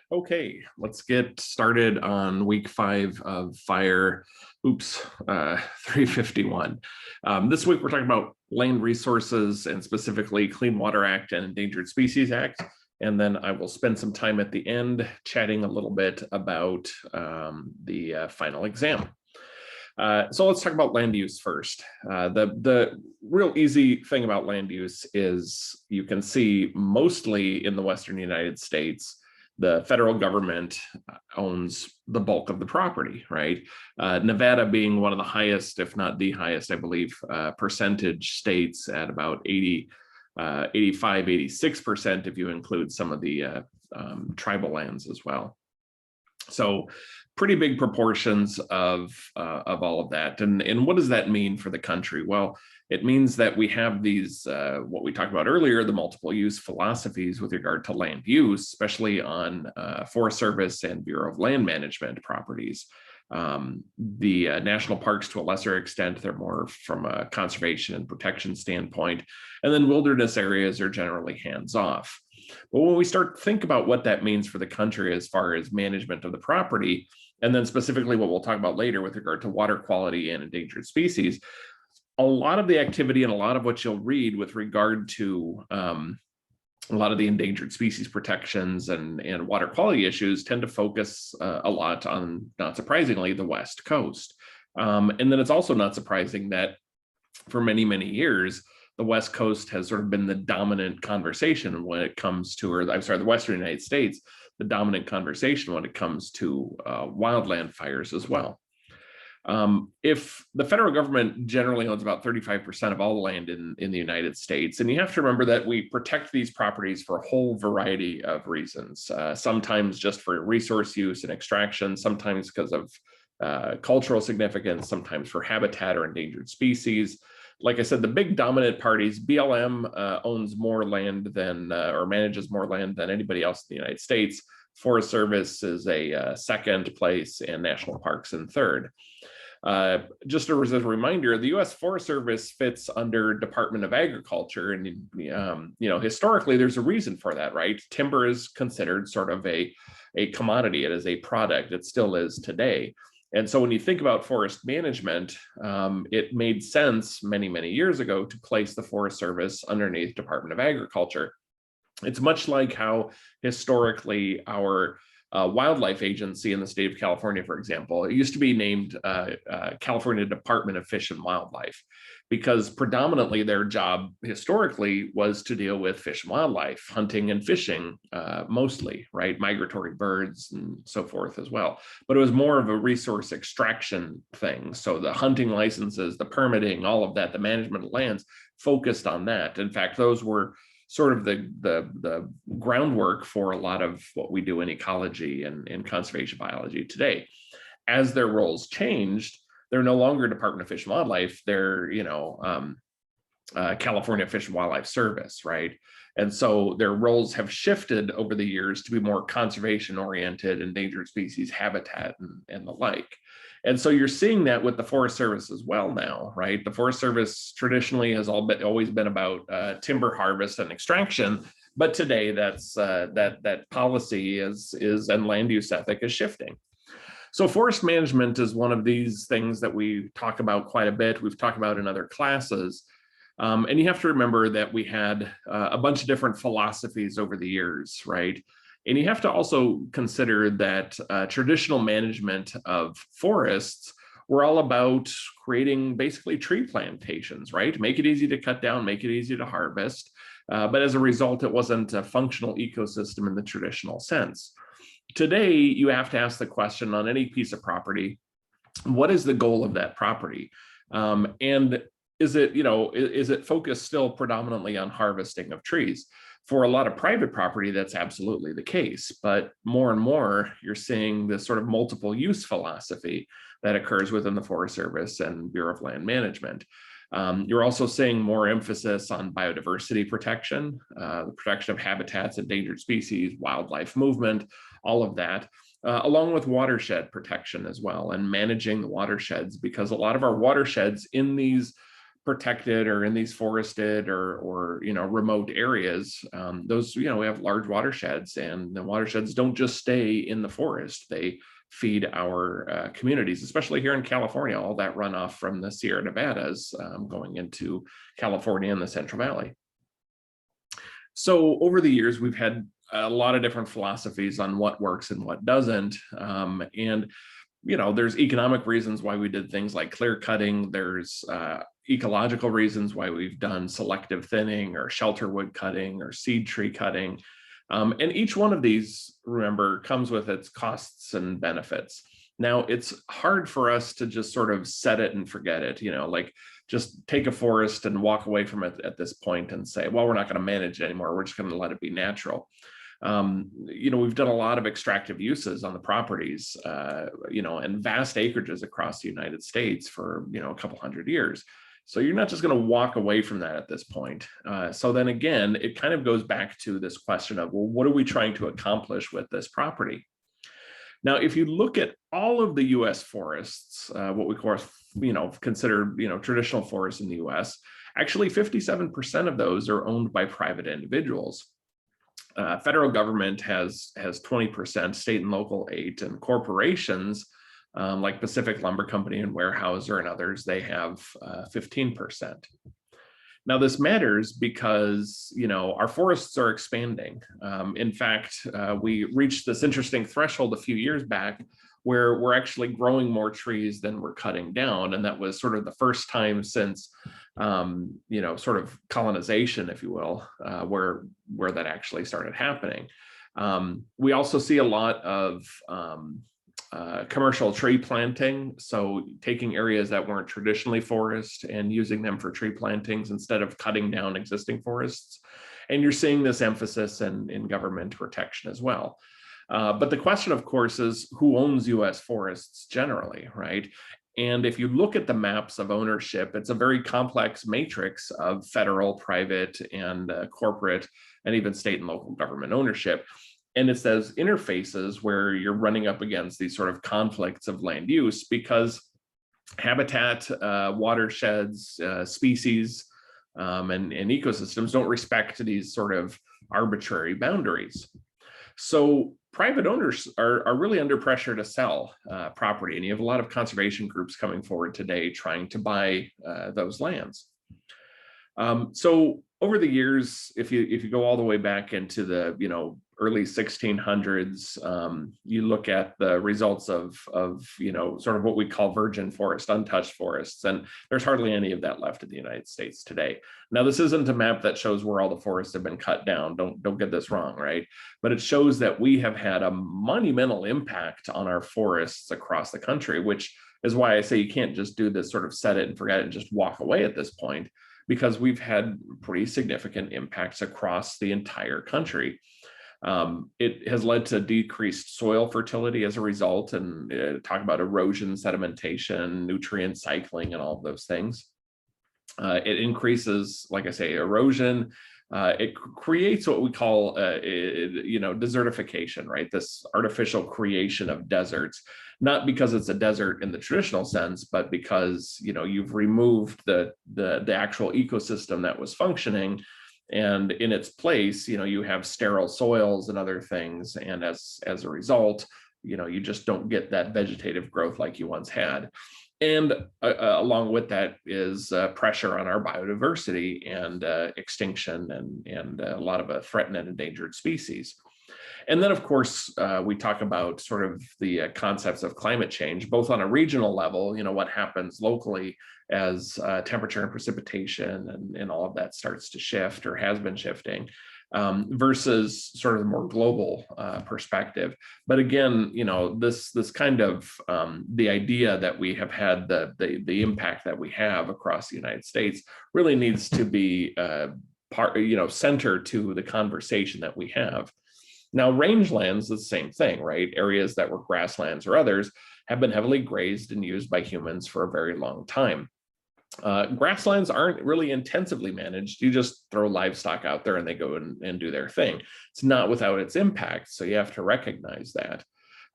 Okay, let's get started on week 5 of Fire, 351. This week we're talking about land resources and specifically Clean Water Act and Endangered Species Act. And then I will spend some time at the end chatting a little bit about the final exam. So let's talk about land use first. The real easy thing about land use is you can see mostly in the Western United States, the federal government owns the bulk of the property, right? Nevada being one of the highest, if not the highest, I believe, percentage states at about 85, 86% if you include some of the tribal lands as well. So pretty big proportions of all of that. And what does that mean for the country? Well, it means that we have these, what we talked about earlier, the multiple use philosophies with regard to land use, especially on Forest Service and Bureau of Land Management properties. The national parks, to a lesser extent, they're more from a conservation and protection standpoint. And then wilderness areas are generally hands-off. But when we start to think about what that means for the country as far as management of the property, and then specifically what we'll talk about later with regard to water quality and endangered species, a lot of the activity and a lot of what you'll read with regard to a lot of the endangered species protections and water quality issues tend to focus a lot on, not surprisingly, the West Coast. And then it's also not surprising that for many, many years, the West Coast has sort of been the dominant conversation when it comes to, or I'm sorry, the Western United States, the dominant conversation when it comes to wildland fires as well. If the federal government generally owns about 35% of all the land in the United States, and you have to remember that we protect these properties for a whole variety of reasons, sometimes just for resource use and extraction, sometimes because of cultural significance, sometimes for habitat or endangered species. Like I said, the big dominant parties, BLM owns more land than, or manages more land than anybody else in the United States. Forest Service is a second place, and national parks in third. Just as a reminder, the U.S. Forest Service fits under Department of Agriculture, and historically there's a reason for that, right? Timber is considered sort of a commodity. It is a product. It still is today. And so when you think about forest management, it made sense many, many years ago to place the Forest Service underneath Department of Agriculture. It's much like how historically our wildlife agency in the state of California, for example, it used to be named California Department of Fish and Wildlife, because predominantly their job historically was to deal with fish and wildlife, hunting and fishing mostly, right? Migratory birds and so forth as well. But it was more of a resource extraction thing. So the hunting licenses, the permitting, all of that, the management of lands focused on that. In fact, those were sort of the groundwork for a lot of what we do in ecology and conservation biology today. As their roles changed, they're no longer Department of Fish and Wildlife, they're, California Fish and Wildlife Service, right? And so their roles have shifted over the years to be more conservation oriented, endangered species habitat and the like. And so you're seeing that with the Forest Service as well now, right? The Forest Service traditionally has always been about timber harvest and extraction, but today that policy is and land use ethic is shifting. So forest management is one of these things that we talk about quite a bit. We've talked about in other classes. And you have to remember that we had a bunch of different philosophies over the years, right? And you have to also consider that traditional management of forests were all about creating basically tree plantations, right? Make it easy to cut down, make it easy to harvest. But as a result, it wasn't a functional ecosystem in the traditional sense. Today, you have to ask the question on any piece of property, what is the goal of that property? And is it focused still predominantly on harvesting of trees? For a lot of private property, that's absolutely the case. But more and more, you're seeing this sort of multiple use philosophy that occurs within the Forest Service and Bureau of Land Management. You're also seeing more emphasis on biodiversity protection, the protection of habitats, endangered species, wildlife movement, all of that, along with watershed protection as well, and managing the watersheds, because a lot of our watersheds in these protected or in these forested or remote areas, those, we have large watersheds, and the watersheds don't just stay in the forest. They feed our communities, especially here in California, all that runoff from the Sierra Nevadas going into California and the Central Valley. So over the years, we've had a lot of different philosophies on what works and what doesn't. And there's economic reasons why we did things like clear cutting. There's ecological reasons why we've done selective thinning or shelter wood cutting or seed tree cutting. And each one of these, remember, comes with its costs and benefits. Now, it's hard for us to just sort of set it and forget it, like just take a forest and walk away from it at this point and say, well, we're not going to manage it anymore. We're just going to let it be natural. We've done a lot of extractive uses on the properties, and vast acreages across the United States for, a couple hundred years. So you're not just going to walk away from that at this point. So then again, it kind of goes back to this question of, well, what are we trying to accomplish with this property? Now, if you look at all of the U.S. forests, what we consider, traditional forests in the U.S., actually 57% of those are owned by private individuals. Federal government has 20%, state and local 8%, and corporations like Pacific Lumber Company and Weyerhaeuser and others, they have 15%. Now, this matters because, our forests are expanding. In fact, we reached this interesting threshold a few years back where we're actually growing more trees than we're cutting down. And that was sort of the first time since, sort of colonization, if you will, where that actually started happening. We also see a lot of commercial tree planting. So taking areas that weren't traditionally forest and using them for tree plantings instead of cutting down existing forests. And you're seeing this emphasis in government protection as well. But the question, of course, is who owns U.S. forests generally, right? And if you look at the maps of ownership, it's a very complex matrix of federal, private, and corporate, and even state and local government ownership. And it's those interfaces where you're running up against these sort of conflicts of land use because habitat, watersheds, species, and ecosystems don't respect these sort of arbitrary boundaries. So private owners are really under pressure to sell property, and you have a lot of conservation groups coming forward today trying to buy those lands. So over the years, if you go all the way back into the early 1600s, you look at the results of sort of what we call virgin forest, untouched forests, and there's hardly any of that left in the United States today. Now, this isn't a map that shows where all the forests have been cut down. Don't get this wrong, right? But it shows that we have had a monumental impact on our forests across the country, which is why I say you can't just do this sort of set it and forget it and just walk away at this point, because we've had pretty significant impacts across the entire country. It has led to decreased soil fertility as a result, and talk about erosion, sedimentation, nutrient cycling, and all of those things. It increases, like I say, erosion. It creates what we call, desertification, right? This artificial creation of deserts, not because it's a desert in the traditional sense, but because, you've removed the actual ecosystem that was functioning. And in its place, you have sterile soils and other things. And as a result, you just don't get that vegetative growth like you once had. And along with that is pressure on our biodiversity and extinction and a lot of threatened and endangered species. And then, of course, we talk about sort of the concepts of climate change, both on a regional level, what happens locally as temperature and precipitation and all of that starts to shift or has been shifting, versus sort of the more global perspective. But again, this kind of the idea that we have had the impact that we have across the United States really needs to be center to the conversation that we have. Now, rangelands, the same thing, right? Areas that were grasslands or others have been heavily grazed and used by humans for a very long time. Grasslands aren't really intensively managed. You just throw livestock out there and they go and do their thing. It's not without its impact, so you have to recognize that.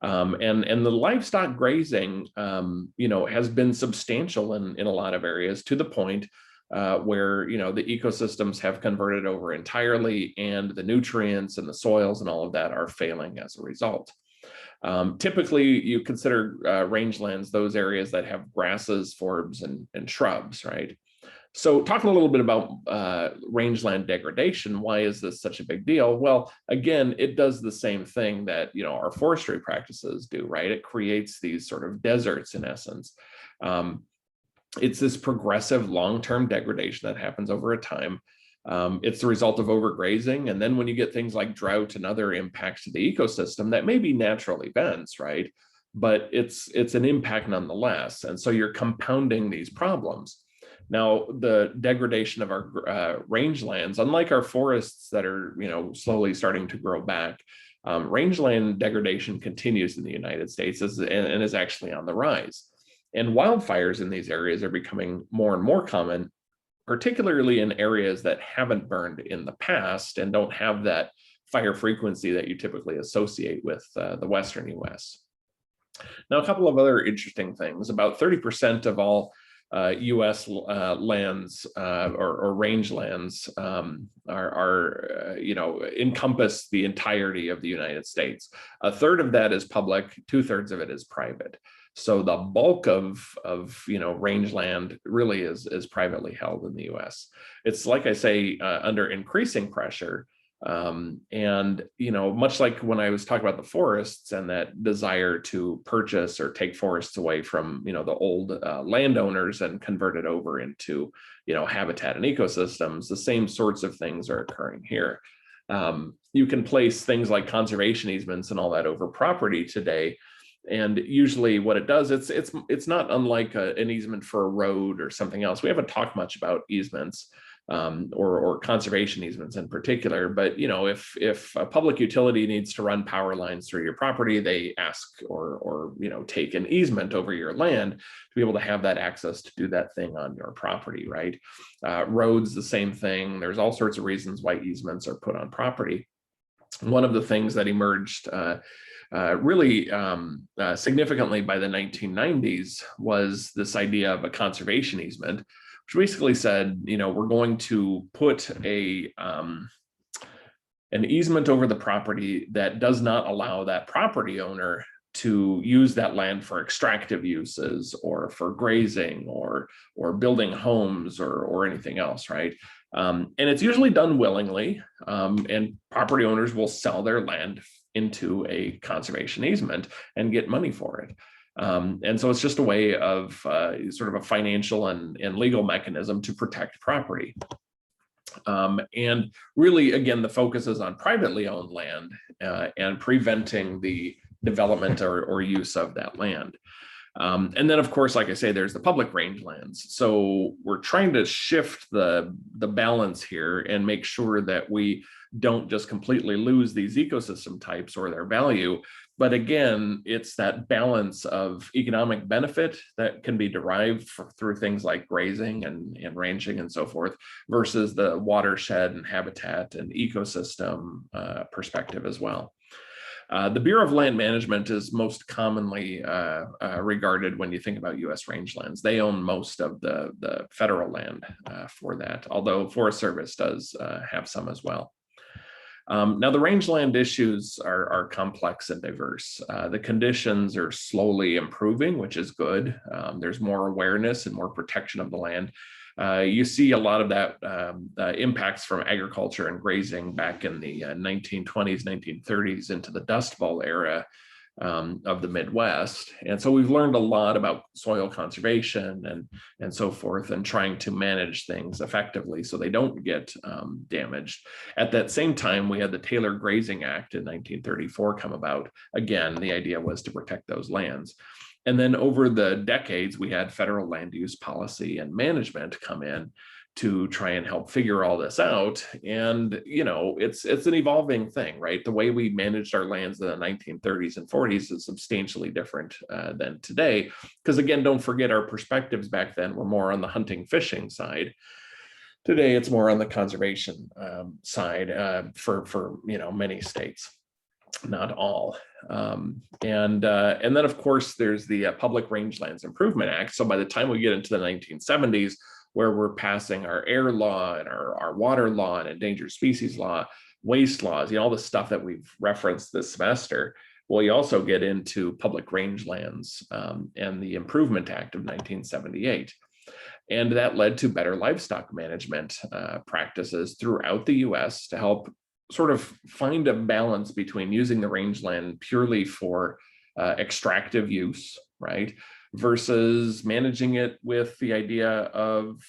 And the livestock grazing, has been substantial in a lot of areas, to the point where the ecosystems have converted over entirely, and the nutrients and the soils and all of that are failing as a result. Typically, you consider rangelands those areas that have grasses, forbs, and shrubs, right? So talking a little bit about rangeland degradation, why is this such a big deal? Well, again, it does the same thing that our forestry practices do, right? It creates these sort of deserts in essence. It's this progressive long-term degradation that happens over a time. It's the result of overgrazing. And then when you get things like drought and other impacts to the ecosystem, that may be natural events, right? But it's an impact nonetheless. And so you're compounding these problems. Now, the degradation of our rangelands, unlike our forests that are slowly starting to grow back, rangeland degradation continues in the United States and is actually on the rise. And wildfires in these areas are becoming more and more common, particularly in areas that haven't burned in the past and don't have that fire frequency that you typically associate with the Western US. Now, a couple of other interesting things. About 30% of all US lands or rangelands are encompass the entirety of the United States. A third of that is public, 2/3 of it is private. So the bulk of rangeland really is privately held in the US. It's, like I say, under increasing pressure. And much like when I was talking about the forests and that desire to purchase or take forests away from the old landowners and convert it over into habitat and ecosystems, the same sorts of things are occurring here. You can place things like conservation easements and all that over property today. And usually what it does, it's not unlike an easement for a road or something else. We haven't talked much about easements or conservation easements in particular, but if a public utility needs to run power lines through your property, they ask or take an easement over your land to be able to have that access to do that thing on your property, right? Roads, the same thing. There's all sorts of reasons why easements are put on property. One of the things that emerged really significantly by the 1990s was this idea of a conservation easement, which basically said, we're going to put an easement over the property that does not allow that property owner to use that land for extractive uses or for grazing or building homes or anything else, right? And it's usually done willingly, and property owners will sell their land into a conservation easement and get money for it. And so it's just a way of sort of a financial and legal mechanism to protect property. And really, again, the focus is on privately owned land and preventing the development or use of that land. And then, of course, like I say, there's the public rangelands. So we're trying to shift the balance here and make sure that we don't just completely lose these ecosystem types or their value. But again, it's that balance of economic benefit that can be derived through things like grazing and ranching and so forth versus the watershed and habitat and ecosystem perspective as well. The Bureau of Land Management is most commonly regarded when you think about U.S. rangelands. They own most of the federal land for that, although Forest Service does have some as well. Now, the rangeland issues are complex and diverse. The conditions are slowly improving, which is good. There's more awareness and more protection of the land. You see a lot of that impacts from agriculture and grazing back in the 1920s, 1930s into the Dust Bowl era of the Midwest. And so we've learned a lot about soil conservation and so forth, and trying to manage things effectively so they don't get damaged. At that same time, we had the Taylor Grazing Act in 1934 come about. Again, the idea was to protect those lands. And then over the decades, we had federal land use policy and management come in to try and help figure all this out. And, it's an evolving thing, right? The way we managed our lands in the 1930s and 40s is substantially different than today. Because again, don't forget, our perspectives back then were more on the hunting, fishing side. Today, it's more on the conservation side for many states. Not all. And then, of course, there's the Public Rangelands Improvement Act. So by the time we get into the 1970s, where we're passing our air law and our water law and endangered species law, waste laws, all the stuff that we've referenced this semester. Well, you also get into public rangelands and the Improvement Act of 1978. And that led to better livestock management practices throughout the US to help sort of find a balance between using the rangeland purely for extractive use, right, versus managing it with the idea of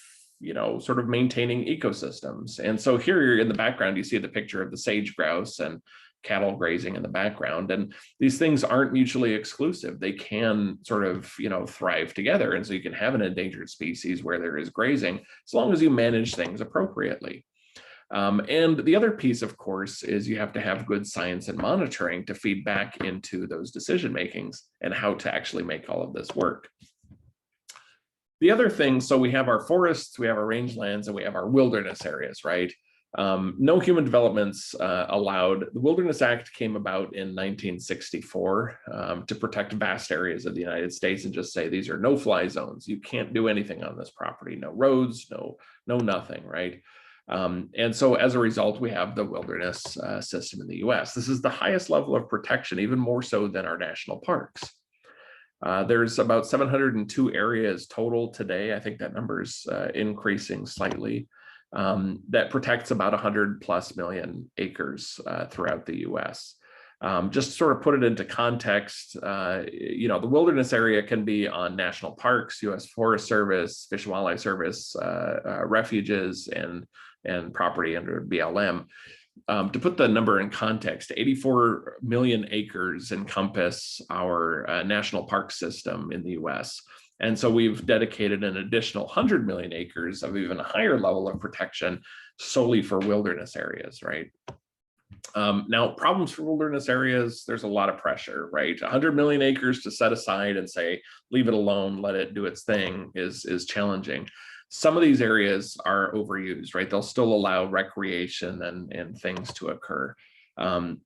sort of maintaining ecosystems. And so here in the background, you see the picture of the sage grouse and cattle grazing in the background. And these things aren't mutually exclusive. They can sort of, thrive together. And so you can have an endangered species where there is grazing, as long as you manage things appropriately. And the other piece, of course, is you have to have good science and monitoring to feed back into those decision makings and how to actually make all of this work. The other thing, so we have our forests, we have our rangelands, and we have our wilderness areas, right? No human developments allowed. The Wilderness Act came about in 1964 to protect vast areas of the United States and just say these are no-fly zones. You can't do anything on this property. No roads, no nothing, right? And so as a result, we have the wilderness system in the US. This is the highest level of protection, even more so than our national parks. There's about 702 areas total today. I think that number is increasing slightly. That protects about 100+ million acres throughout the US. Just to sort of put it into context, the wilderness area can be on national parks, US Forest Service, Fish and Wildlife Service, refuges, and property under BLM. To put the number in context, 84 million acres encompass our national park system in the US. And so we've dedicated an additional 100 million acres of even a higher level of protection solely for wilderness areas, right? Now, problems for wilderness areas, there's a lot of pressure, right? 100 million acres to set aside and say, leave it alone, let it do its thing is challenging. Some of these areas are overused, right? They'll still allow recreation and things to occur.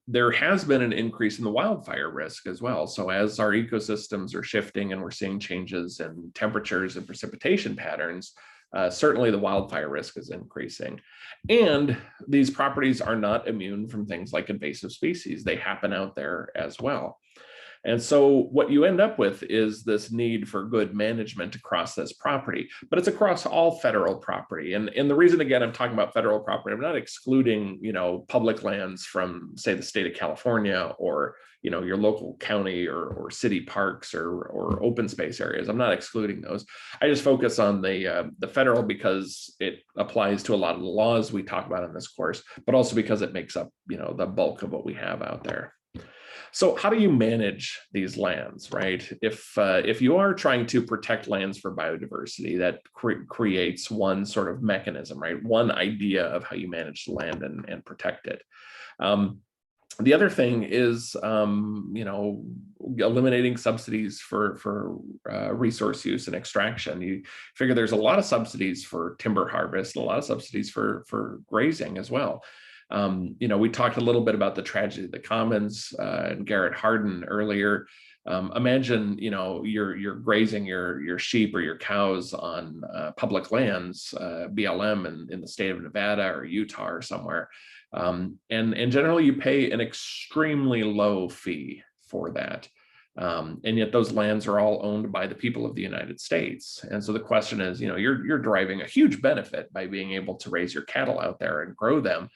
There has been an increase in the wildfire risk as well. So as our ecosystems are shifting and we're seeing changes in temperatures and precipitation patterns, certainly the wildfire risk is increasing. And these properties are not immune from things like invasive species. They happen out there as well. And so what you end up with is this need for good management across this property, but it's across all federal property. And the reason, again, I'm talking about federal property, I'm not excluding, public lands from, say, the state of California or, your local county or city parks or open space areas. I'm not excluding those. I just focus on the federal because it applies to a lot of the laws we talk about in this course, but also because it makes up, the bulk of what we have out there. So how do you manage these lands, right? If you are trying to protect lands for biodiversity, that creates one sort of mechanism, right? One idea of how you manage the land and protect it. The other thing is, eliminating subsidies for resource use and extraction. You figure there's a lot of subsidies for timber harvest, and a lot of subsidies for grazing as well. We talked a little bit about the tragedy of the commons and Garrett Hardin earlier. Imagine, you're grazing your sheep or your cows on public lands, BLM in the state of Nevada or Utah or somewhere. And generally you pay an extremely low fee for that. And yet those lands are all owned by the people of the United States. And so the question is, you're deriving a huge benefit by being able to raise your cattle out there and grow them.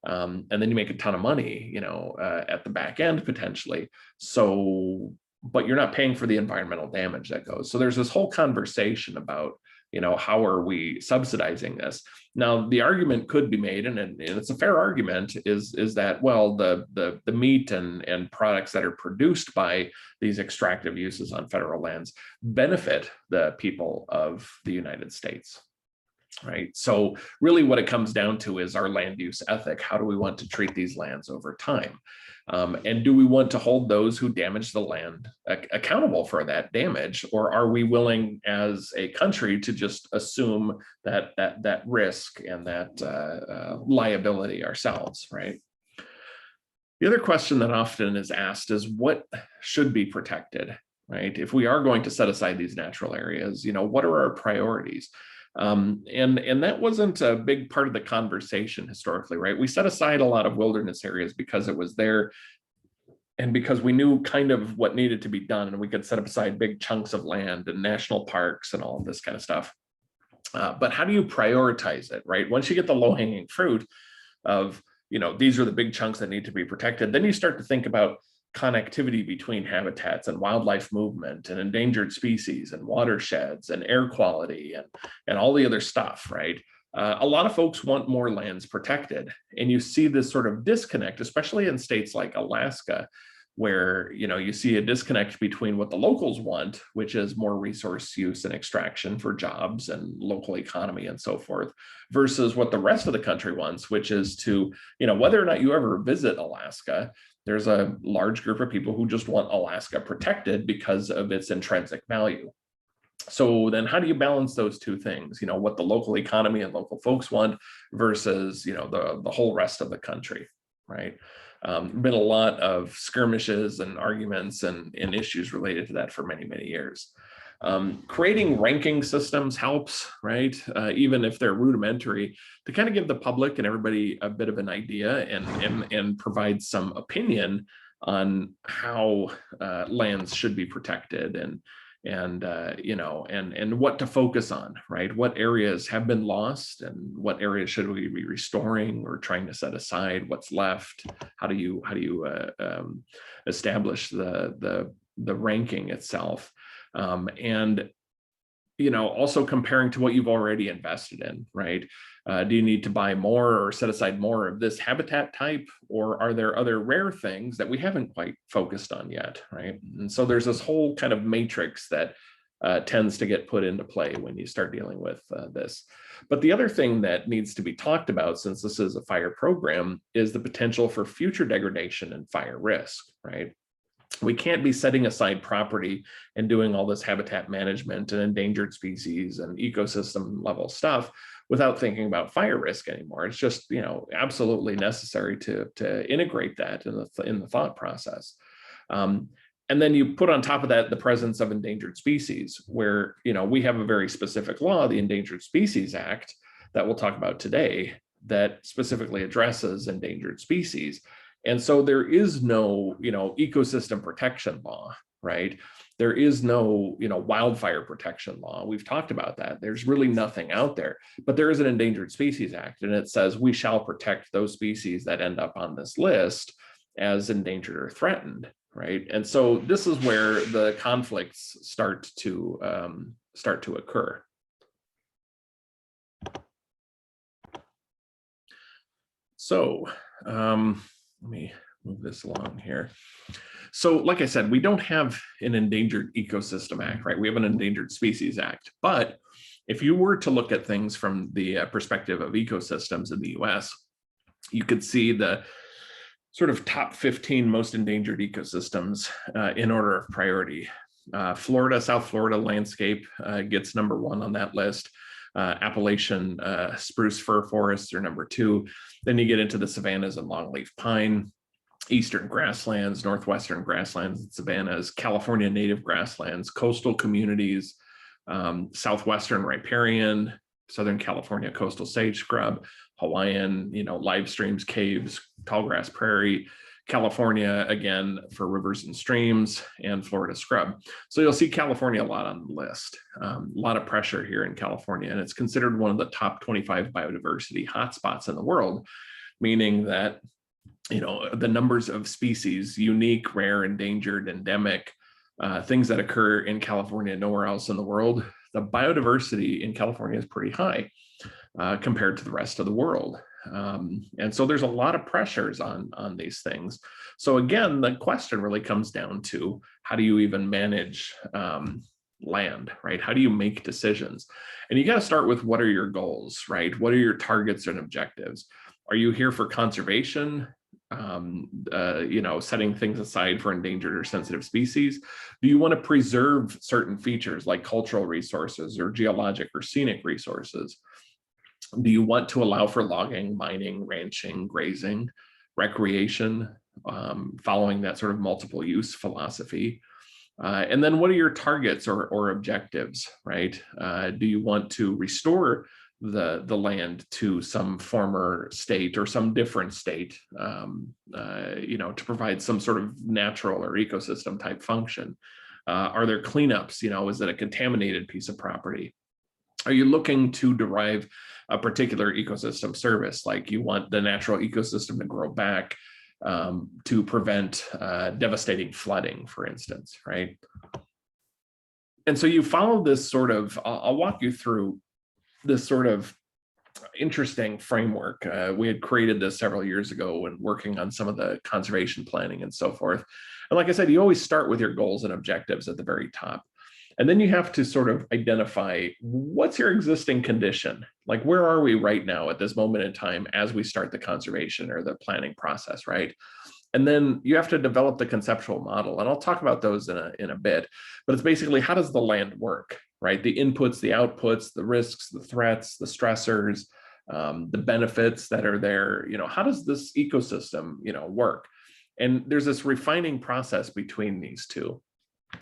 And then you make a ton of money, at the back end potentially. So, but you're not paying for the environmental damage that goes. So there's this whole conversation about, how are we subsidizing this? Now, the argument could be made, and it's a fair argument, is that, well, the meat and products that are produced by these extractive uses on federal lands benefit the people of the United States. Right. So really what it comes down to is our land use ethic. How do we want to treat these lands over time? And do we want to hold those who damage the land accountable for that damage? Or are we willing as a country to just assume that risk and that liability ourselves, right? The other question that often is asked is what should be protected, right? If we are going to set aside these natural areas, what are our priorities? And that wasn't a big part of the conversation historically, right? We set aside a lot of wilderness areas because it was there and because we knew kind of what needed to be done, and we could set aside big chunks of land and national parks and all of this kind of stuff. But how do you prioritize it, right? Once you get the low-hanging fruit of, these are the big chunks that need to be protected, then you start to think about connectivity between habitats and wildlife movement and endangered species and watersheds and air quality and all the other stuff, right? A lot of folks want more lands protected, and you see this sort of disconnect, especially in states like Alaska, where you see a disconnect between what the locals want, which is more resource use and extraction for jobs and local economy and so forth, versus what the rest of the country wants, which is to, whether or not you ever visit Alaska, there's a large group of people who just want Alaska protected because of its intrinsic value. So then how do you balance those two things, what the local economy and local folks want versus, the whole rest of the country, right? Been a lot of skirmishes and arguments and issues related to that for many, many years. Creating ranking systems helps, right? Even if they're rudimentary, to kind of give the public and everybody a bit of an idea and provide some opinion on how lands should be protected and what to focus on, right? What areas have been lost and what areas should we be restoring or trying to set aside? What's left? How do you establish the ranking itself? And also comparing to what you've already invested in, right? Do you need to buy more or set aside more of this habitat type, or are there other rare things that we haven't quite focused on yet, right? And so there's this whole kind of matrix that tends to get put into play when you start dealing with this. But the other thing that needs to be talked about, since this is a fire program, is the potential for future degradation and fire risk, right? We can't be setting aside property and doing all this habitat management and endangered species and ecosystem level stuff without thinking about fire risk anymore. It's just, absolutely necessary to integrate that in the thought process. And then you put on top of that the presence of endangered species, where we have a very specific law, the Endangered Species Act, that we'll talk about today, that specifically addresses endangered species. And so there is no, ecosystem protection law, right? There is no, wildfire protection law. We've talked about that. There's really nothing out there, but there is an Endangered Species Act, and it says we shall protect those species that end up on this list as endangered or threatened, right? And so this is where the conflicts start to occur. So, let me move this along here. So like I said, we don't have an Endangered Ecosystem Act, right? We have an Endangered Species Act. But if you were to look at things from the perspective of ecosystems in the US, you could see the sort of top 15 most endangered ecosystems in order of priority. Florida, South Florida landscape gets #1 on that list. Appalachian spruce fir forests are #2. Then you get into the savannas and longleaf pine, eastern grasslands, northwestern grasslands and savannas, California native grasslands, coastal communities, southwestern riparian, Southern California coastal sage scrub, Hawaiian, live streams, caves, tallgrass prairie, California, again, for rivers and streams, and Florida scrub. So you'll see California a lot on the list. A lot of pressure here in California, and it's considered one of the top 25 biodiversity hotspots in the world, meaning that, the numbers of species, unique, rare, endangered, endemic, things that occur in California, nowhere else in the world, the biodiversity in California is pretty high compared to the rest of the world. And so there's a lot of pressures on these things. So again, the question really comes down to, how do you even manage land, right? How do you make decisions? And you got to start with, what are your goals, right? What are your targets and objectives? Are you here for conservation? Setting things aside for endangered or sensitive species? Do you want to preserve certain features like cultural resources or geologic or scenic resources? Do you want to allow for logging, mining, ranching, grazing, recreation, following that sort of multiple use philosophy? And then what are your targets or objectives, right? Do you want to restore the land to some former state or some different state, to provide some sort of natural or ecosystem type function? Are there cleanups? Is it a contaminated piece of property? Are you looking to derive a particular ecosystem service, like you want the natural ecosystem to grow back to prevent devastating flooding, for instance, right? And so you follow this sort of, I'll walk you through this sort of interesting framework. We had created this several years ago when working on some of the conservation planning and so forth. And like I said, you always start with your goals and objectives at the very top. And then you have to sort of identify what's your existing condition? Like, where are we right now at this moment in time as we start the conservation or the planning process, right? And then you have to develop the conceptual model. And I'll talk about those in a bit, but it's basically, how does the land work, right? The inputs, the outputs, the risks, the threats, the stressors, the benefits that are there, how does this ecosystem, work? And there's this refining process between these two.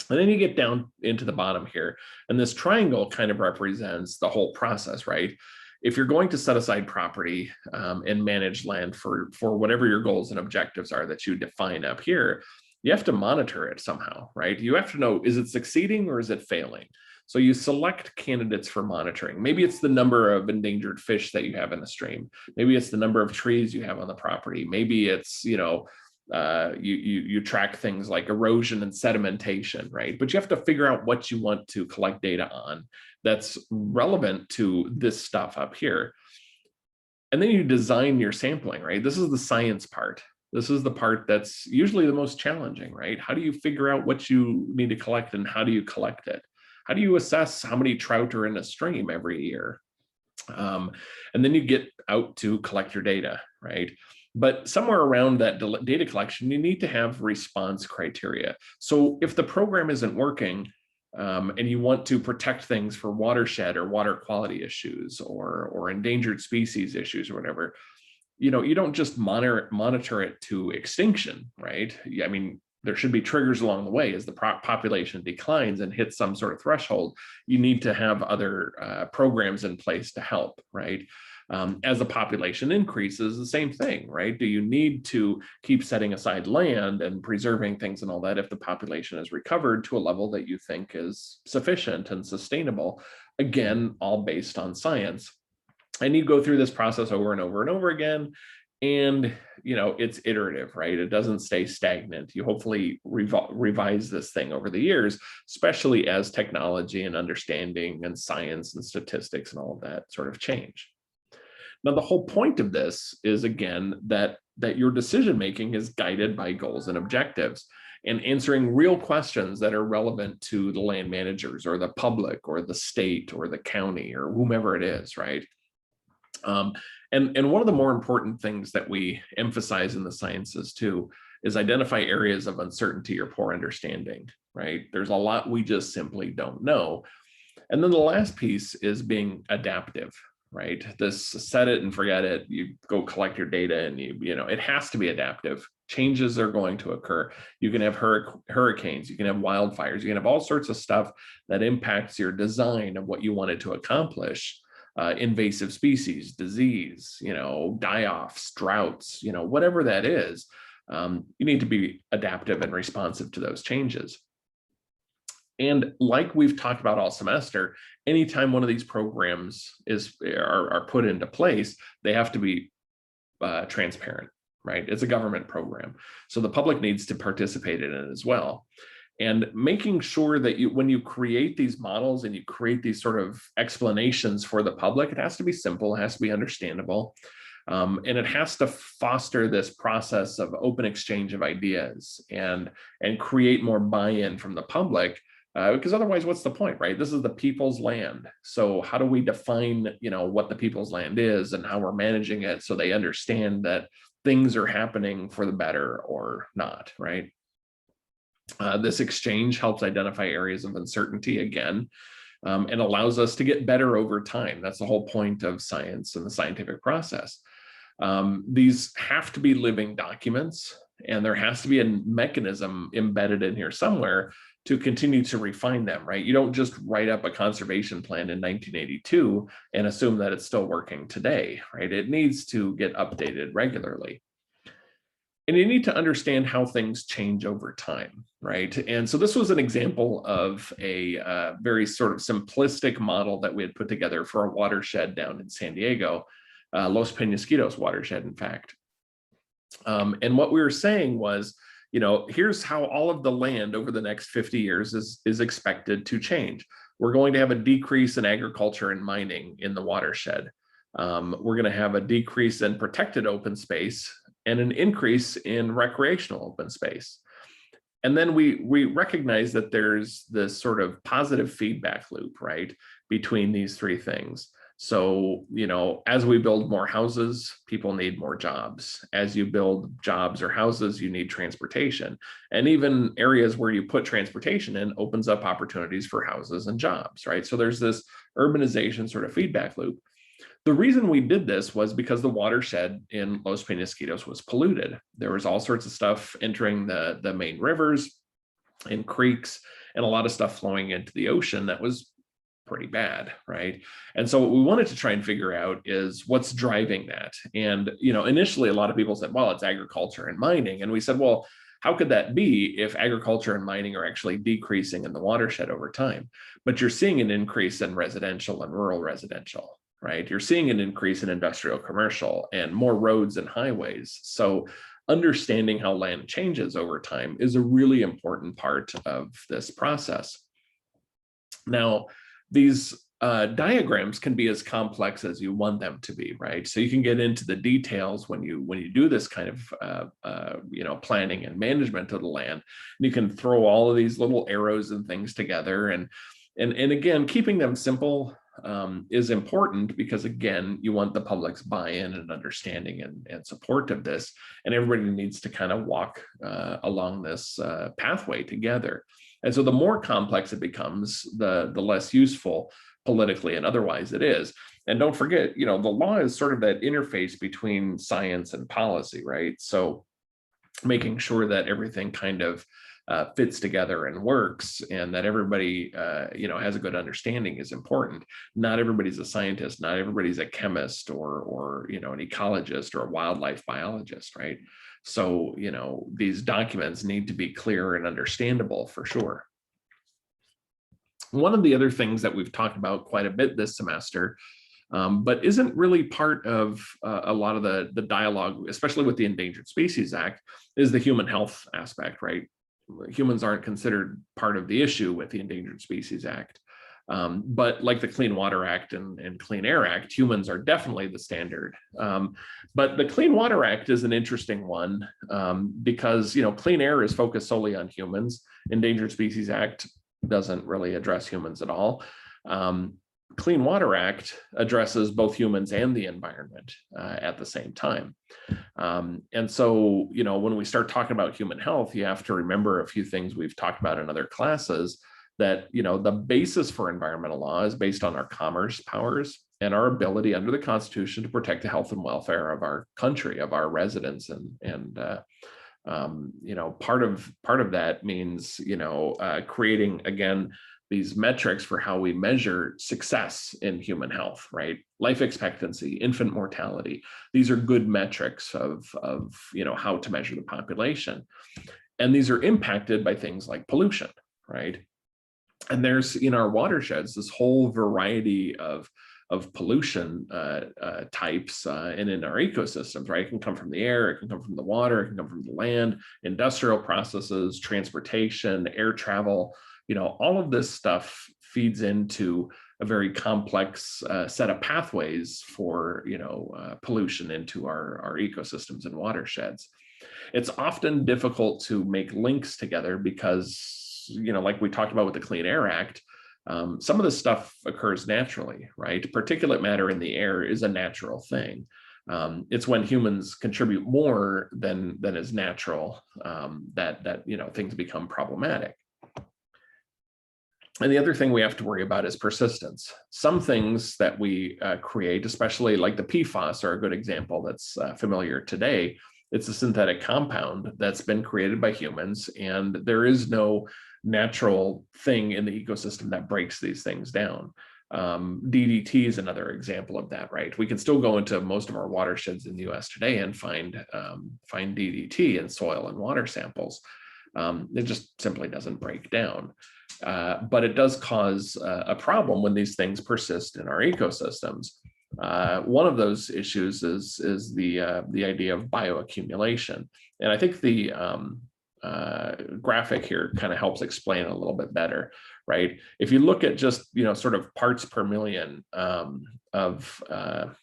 And then you get down into the bottom here, and this triangle kind of represents the whole process, right? If you're going to set aside property and manage land for whatever your goals and objectives are that you define up here, you have to monitor it somehow, right? You have to know, is it succeeding or is it failing? So you select candidates for monitoring. Maybe it's the number of endangered fish that you have in the stream. Maybe it's the number of trees you have on the property. Maybe it's, you track things like erosion and sedimentation, right? But you have to figure out what you want to collect data on that's relevant to this stuff up here. And then you design your sampling, right? This is the science part. This is the part that's usually the most challenging, right? How do you figure out what you need to collect and how do you collect it? How do you assess how many trout are in a stream every year? And then you get out to collect your data, right? But somewhere around that data collection, you need to have response criteria. So if the program isn't working and you want to protect things for watershed or water quality issues or endangered species issues or whatever, you don't just monitor it to extinction, right? I mean, there should be triggers along the way as the population declines and hits some sort of threshold. You need to have other programs in place to help, right? As the population increases, the same thing, right? Do you need to keep setting aside land and preserving things and all that if the population has recovered to a level that you think is sufficient and sustainable? Again, all based on science. And you go through this process over and over and over again. And, it's iterative, right? It doesn't stay stagnant. You hopefully revise this thing over the years, especially as technology and understanding and science and statistics and all of that sort of change. Now, the whole point of this is, again, that your decision-making is guided by goals and objectives and answering real questions that are relevant to the land managers or the public or the state or the county or whomever it is, right? And one of the more important things that we emphasize in the sciences too is identify areas of uncertainty or poor understanding, right? There's a lot we just simply don't know. And then the last piece is being adaptive, right? This set it and forget it. You go collect your data and it has to be adaptive. Changes are going to occur. You can have hurricanes, you can have wildfires, you can have all sorts of stuff that impacts your design of what you wanted to accomplish. Invasive species, disease, die-offs, droughts, whatever that is, you need to be adaptive and responsive to those changes. And like we've talked about all semester, anytime one of these programs are put into place, they have to be transparent, right? It's a government program. So the public needs to participate in it as well. And making sure that when you create these models and you create these sort of explanations for the public, it has to be simple, it has to be understandable. And it has to foster this process of open exchange of ideas and create more buy-in from the public. Because otherwise, what's the point, right? This is the people's land. So how do we define, what the people's land is and how we're managing it so they understand that things are happening for the better or not, right? This exchange helps identify areas of uncertainty again, and allows us to get better over time. That's the whole point of science and the scientific process. These have to be living documents, and there has to be a mechanism embedded in here somewhere to continue to refine them, right? You don't just write up a conservation plan in 1982 and assume that it's still working today, right? It needs to get updated regularly. And you need to understand how things change over time, right? And so this was an example of a very sort of simplistic model that we had put together for a watershed down in San Diego, Los Penasquitos watershed, in fact. And what we were saying was, here's how all of the land over the next 50 years is expected to change. We're going to have a decrease in agriculture and mining in the watershed. We're going to have a decrease in protected open space and an increase in recreational open space. And then we recognize that there's this sort of positive feedback loop, right, between these three things. So, as we build more houses, people need more jobs. As you build jobs or houses, you need transportation. And even areas where you put transportation in opens up opportunities for houses and jobs, right? So there's this urbanization sort of feedback loop. The reason we did this was because the watershed in Los Penasquitos was polluted. There was all sorts of stuff entering the main rivers and creeks and a lot of stuff flowing into the ocean that was pretty bad, right? And so what we wanted to try and figure out is what's driving that. And, initially a lot of people said, well, it's agriculture and mining. And we said, well, how could that be if agriculture and mining are actually decreasing in the watershed over time? But you're seeing an increase in residential and rural residential, right? You're seeing an increase in industrial commercial and more roads and highways. So understanding how land changes over time is a really important part of this process. Now, these diagrams can be as complex as you want them to be, right? So you can get into the details when you do this kind of planning and management of the land. And you can throw all of these little arrows and things together, and again, keeping them simple is important because, again, you want the public's buy-in and understanding and support of this, and everybody needs to kind of walk along this pathway together. And so the more complex it becomes, the less useful politically and otherwise it is. And don't forget, the law is sort of that interface between science and policy, right? So making sure that everything kind of fits together and works, and that everybody, has a good understanding is important. Not everybody's a scientist, not everybody's a chemist or an ecologist or a wildlife biologist, right? So, these documents need to be clear and understandable for sure. One of the other things that we've talked about quite a bit this semester, but isn't really part of a lot of the dialogue, especially with the Endangered Species Act, is the human health aspect, right? Humans aren't considered part of the issue with the Endangered Species Act. But like the Clean Water Act and Clean Air Act, humans are definitely the standard. But the Clean Water Act is an interesting one because, clean air is focused solely on humans. Endangered Species Act doesn't really address humans at all. Clean Water Act addresses both humans and the environment at the same time. And so, when we start talking about human health, you have to remember a few things we've talked about in other classes, that, the basis for environmental law is based on our commerce powers and our ability under the Constitution to protect the health and welfare of our country, of our residents. And part of that means, creating, again, these metrics for how we measure success in human health, right? Life expectancy, infant mortality. These are good metrics of how to measure the population. And these are impacted by things like pollution, right? And there's, in our watersheds, this whole variety of pollution types and in our ecosystems, right? It can come from the air, it can come from the water, it can come from the land, industrial processes, transportation, air travel. All of this stuff feeds into a very complex set of pathways for, pollution into our ecosystems and watersheds. It's often difficult to make links together because, like we talked about with the Clean Air Act, some of this stuff occurs naturally, right? Particulate matter in the air is a natural thing. It's when humans contribute more than is natural that things become problematic. And the other thing we have to worry about is persistence. Some things that we create, especially like the PFAS, are a good example that's familiar today. It's a synthetic compound that's been created by humans, and there is no natural thing in the ecosystem that breaks these things down. DDT is another example of that, right? We can still go into most of our watersheds in the US today and find DDT in soil and water samples. It just simply doesn't break down. But it does cause a problem when these things persist in our ecosystems. One of those issues is the idea of bioaccumulation. And I think the graphic here kind of helps explain a little bit better, right? If you look at just, sort of parts per million of a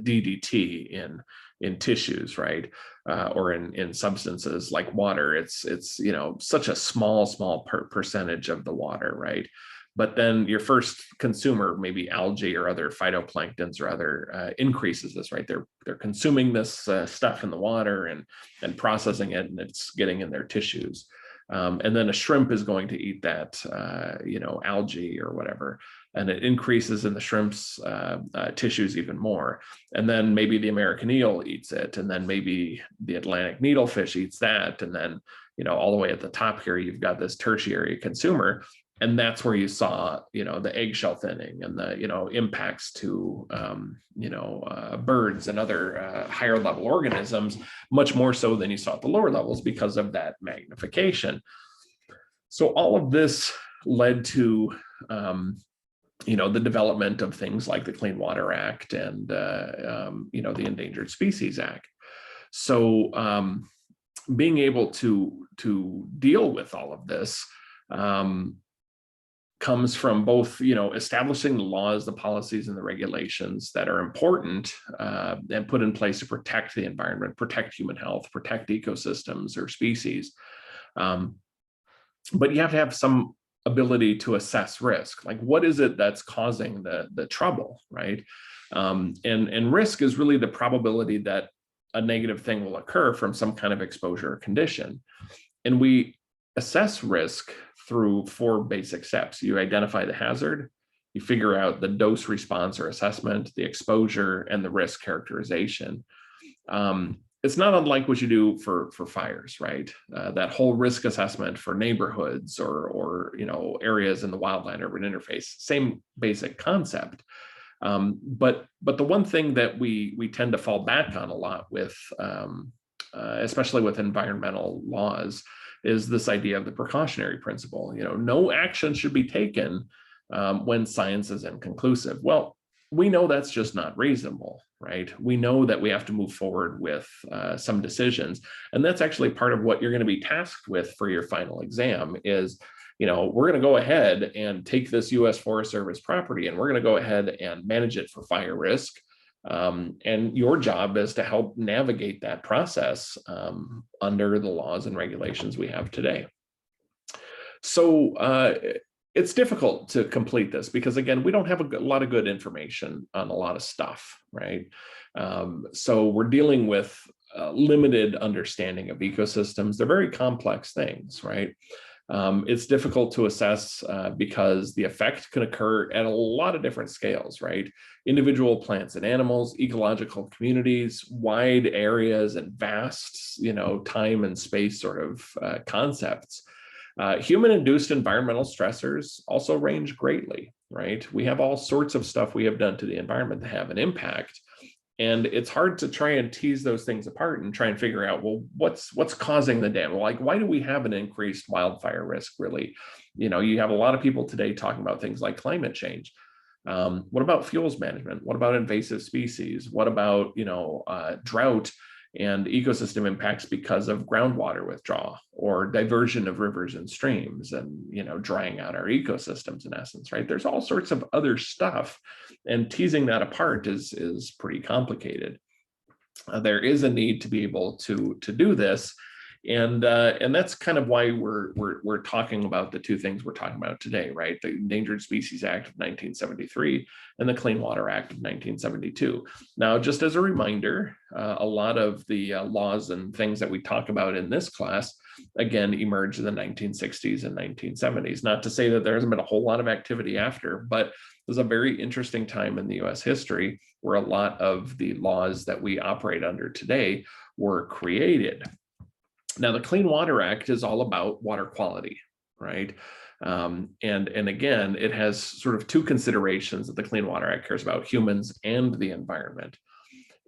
DDT in tissues, right? Or in substances like water, it's such a small percentage of the water, right? But then your first consumer, maybe algae or other phytoplanktons or other increases this, right? They're consuming this stuff in the water and processing it, and it's getting in their tissues. And then a shrimp is going to eat that, algae or whatever, and it increases in the shrimp's tissues even more. And then maybe the American eel eats it, and then maybe the Atlantic needlefish eats that, and then all the way at the top here, you've got this tertiary consumer. And that's where you saw, the eggshell thinning and the, impacts to, birds and other higher level organisms, much more so than you saw at the lower levels because of that magnification. So all of this led to, the development of things like the Clean Water Act and, the Endangered Species Act. So being able to deal with all of this, comes from both, establishing the laws, the policies, and the regulations that are important and put in place to protect the environment, protect human health, protect ecosystems or species. But you have to have some ability to assess risk. Like, what is it that's causing the trouble, right? And risk is really the probability that a negative thing will occur from some kind of exposure or condition. And we assess risk through 4 basic steps. You identify the hazard, you figure out the dose response or assessment, the exposure, and the risk characterization. It's not unlike what you do for fires, right? That whole risk assessment for neighborhoods or areas in the wildland urban interface, same basic concept. But the one thing that we tend to fall back on a lot with, especially with environmental laws, is this idea of the precautionary principle. No action should be taken when science is inconclusive. Well, we know that's just not reasonable, right? We know that we have to move forward with some decisions. And that's actually part of what you're going to be tasked with for your final exam is, we're going to go ahead and take this US Forest Service property and we're going to go ahead and manage it for fire risk. And your job is to help navigate that process under the laws and regulations we have today. So it's difficult to complete this because, again, we don't have a lot of good information on a lot of stuff, right? So we're dealing with limited understanding of ecosystems. They're very complex things, right? It's difficult to assess because the effect can occur at a lot of different scales, right? Individual plants and animals, ecological communities, wide areas, and vast, time and space sort of concepts. Human-induced environmental stressors also range greatly, right? We have all sorts of stuff we have done to the environment that have an impact. And it's hard to try and tease those things apart and try and figure out, well, what's causing the damage? Like, why do we have an increased wildfire risk, really? You have a lot of people today talking about things like climate change. What about fuels management? What about invasive species? What about, drought and ecosystem impacts because of groundwater withdrawal or diversion of rivers and streams and, drying out our ecosystems in essence, right? There's all sorts of other stuff, and teasing that apart is pretty complicated. There is a need to be able to do this. And that's kind of why we're talking about the two things we're talking about today, right? The Endangered Species Act of 1973 and the Clean Water Act of 1972. Now, just as a reminder, a lot of the laws and things that we talk about in this class, again, emerged in the 1960s and 1970s. Not to say that there hasn't been a whole lot of activity after, but there's a very interesting time in the US history where a lot of the laws that we operate under today were created. Now, the Clean Water Act is all about water quality, right? And again, it has sort of two considerations that the Clean Water Act cares about: humans and the environment.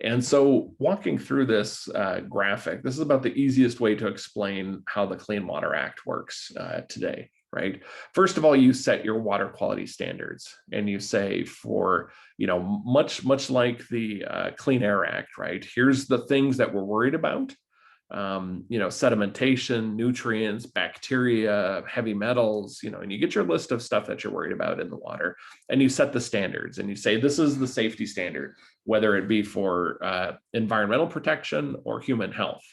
And so walking through this graphic, this is about the easiest way to explain how the Clean Water Act works today, right? First of all, you set your water quality standards, and you say, for, much like the Clean Air Act, right? Here's the things that we're worried about. Sedimentation, nutrients, bacteria, heavy metals, and you get your list of stuff that you're worried about in the water, and you set the standards, and you say, this is the safety standard, whether it be for environmental protection or human health.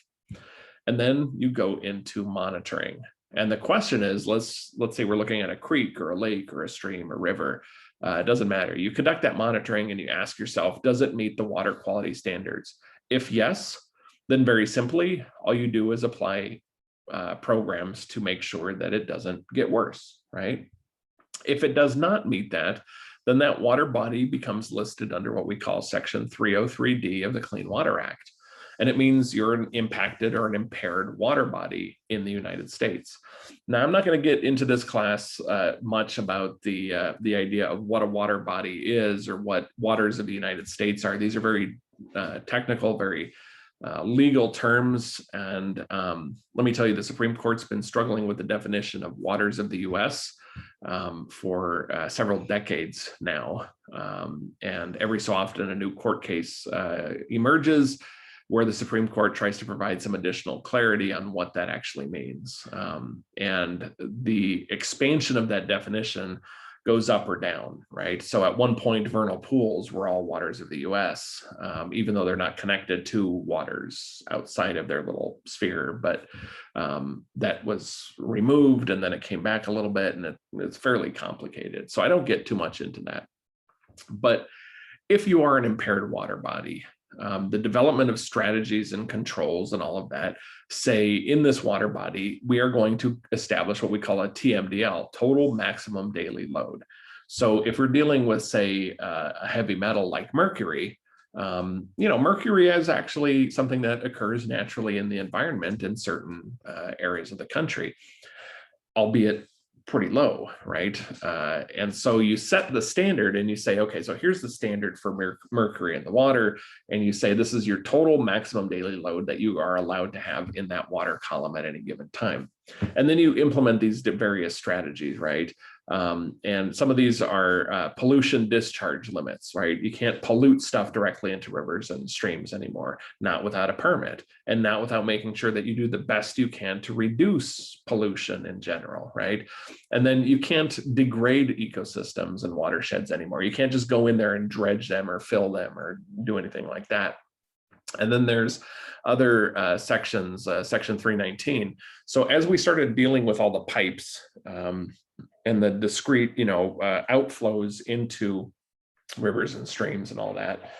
And then you go into monitoring. And the question is, let's say we're looking at a creek or a lake or a stream or river. It doesn't matter. You conduct that monitoring and you ask yourself, does it meet the water quality standards? If yes, then very simply, all you do is apply programs to make sure that it doesn't get worse, right? If it does not meet that, then that water body becomes listed under what we call Section 303D of the Clean Water Act. And it means you're an impacted or an impaired water body in the United States. Now, I'm not going to get into this class much about the idea of what a water body is or what waters of the United States are. These are very technical, very legal terms. And let me tell you, the Supreme Court's been struggling with the definition of waters of the US for several decades now. And every so often a new court case emerges where the Supreme Court tries to provide some additional clarity on what that actually means. And the expansion of that definition goes up or down, right? So at one point, vernal pools were all waters of the US, even though they're not connected to waters outside of their little sphere, but that was removed and then it came back a little bit, and it's fairly complicated. So I don't get too much into that. But if you are an impaired water body, the development of strategies and controls and all of that say, in this water body, we are going to establish what we call a TMDL, total maximum daily load. So if we're dealing with, say, a heavy metal like mercury, mercury is actually something that occurs naturally in the environment in certain areas of the country, albeit pretty low, right? And so you set the standard and you say, okay, so here's the standard for mercury in the water. And you say, this is your total maximum daily load that you are allowed to have in that water column at any given time. And then you implement these various strategies, right? And some of these are pollution discharge limits, right? You can't pollute stuff directly into rivers and streams anymore, not without a permit, and not without making sure that you do the best you can to reduce pollution in general, right? And then you can't degrade ecosystems and watersheds anymore. You can't just go in there and dredge them or fill them or do anything like that. And then there's other sections, Section 319. So as we started dealing with all the pipes and the discrete, outflows into rivers and streams and all that,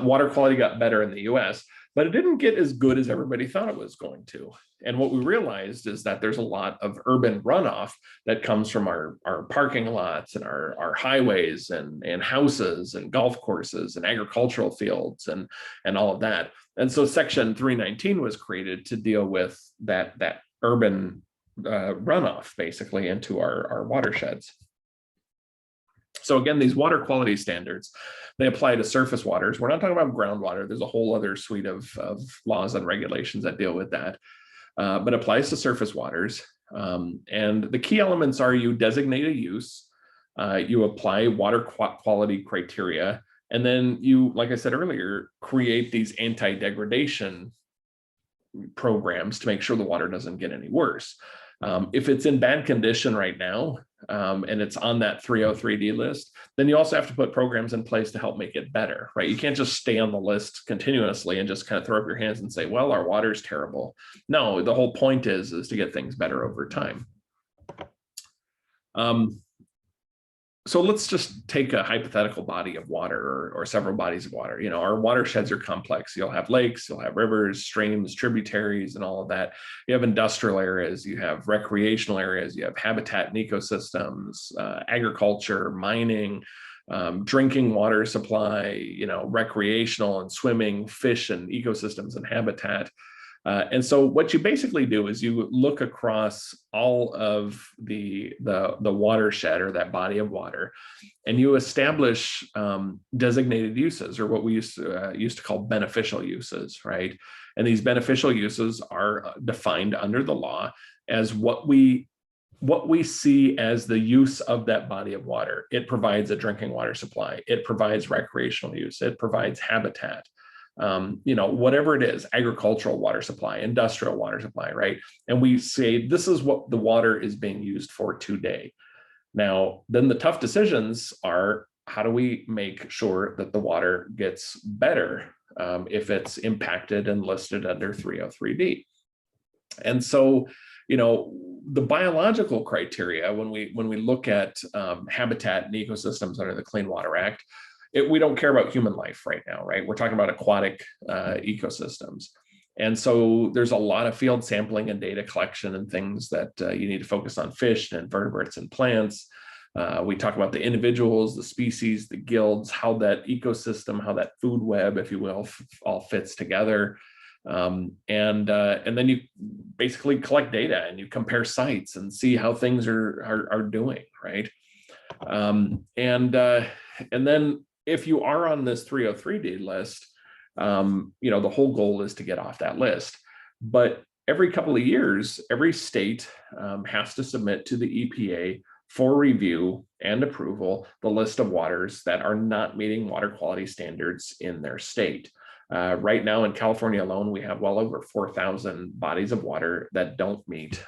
water quality got better in the US, but it didn't get as good as everybody thought it was going to. And what we realized is that there's a lot of urban runoff that comes from our parking lots and our highways and houses and golf courses and agricultural fields and all of that. And so Section 319 was created to deal with that urban runoff basically into our watersheds. So again, these water quality standards, they apply to surface waters. We're not talking about groundwater. There's a whole other suite of laws and regulations that deal with that, but applies to surface waters. And the key elements are, you designate a use, you apply water quality criteria, and then you, like I said earlier, create these anti-degradation programs to make sure the water doesn't get any worse. If it's in bad condition right now, and it's on that 303D list, then you also have to put programs in place to help make it better, right? You can't just stay on the list continuously and just kind of throw up your hands and say, well, our water's terrible. No, the whole point is to get things better over time. So let's just take a hypothetical body of water or several bodies of water. You know, our watersheds are complex. You'll have lakes, you'll have rivers, streams, tributaries, and all of that. You have industrial areas, you have recreational areas, you have habitat and ecosystems, agriculture, mining, drinking water supply, you know, recreational and swimming, fish and ecosystems and habitat. And so what you basically do is you look across all of the watershed or that body of water, and you establish designated uses, or what we used to call beneficial uses, right? And these beneficial uses are defined under the law as what we see as the use of that body of water. It provides a drinking water supply. It provides recreational use. It provides habitat. You know, whatever it is, agricultural water supply, industrial water supply, right? And we say, this is what the water is being used for today. Now, then the tough decisions are, how do we make sure that the water gets better if it's impacted and listed under 303D? And so, you know, the biological criteria, when we look at habitat and ecosystems under the Clean Water Act, we don't care about human life right now, right? We're talking about aquatic ecosystems. And so there's a lot of field sampling and data collection and things that you need to focus on: fish and invertebrates and plants. We talk about the individuals, the species, the guilds, how that ecosystem, how that food web, if you will, all fits together. And then you basically collect data and you compare sites and see how things are doing, right? And then if you are on this 303D list, you know, the whole goal is to get off that list. But every couple of years, every state has to submit to the EPA for review and approval the list of waters that are not meeting water quality standards in their state. Right now in California alone, we have well over 4,000 bodies of water that don't meet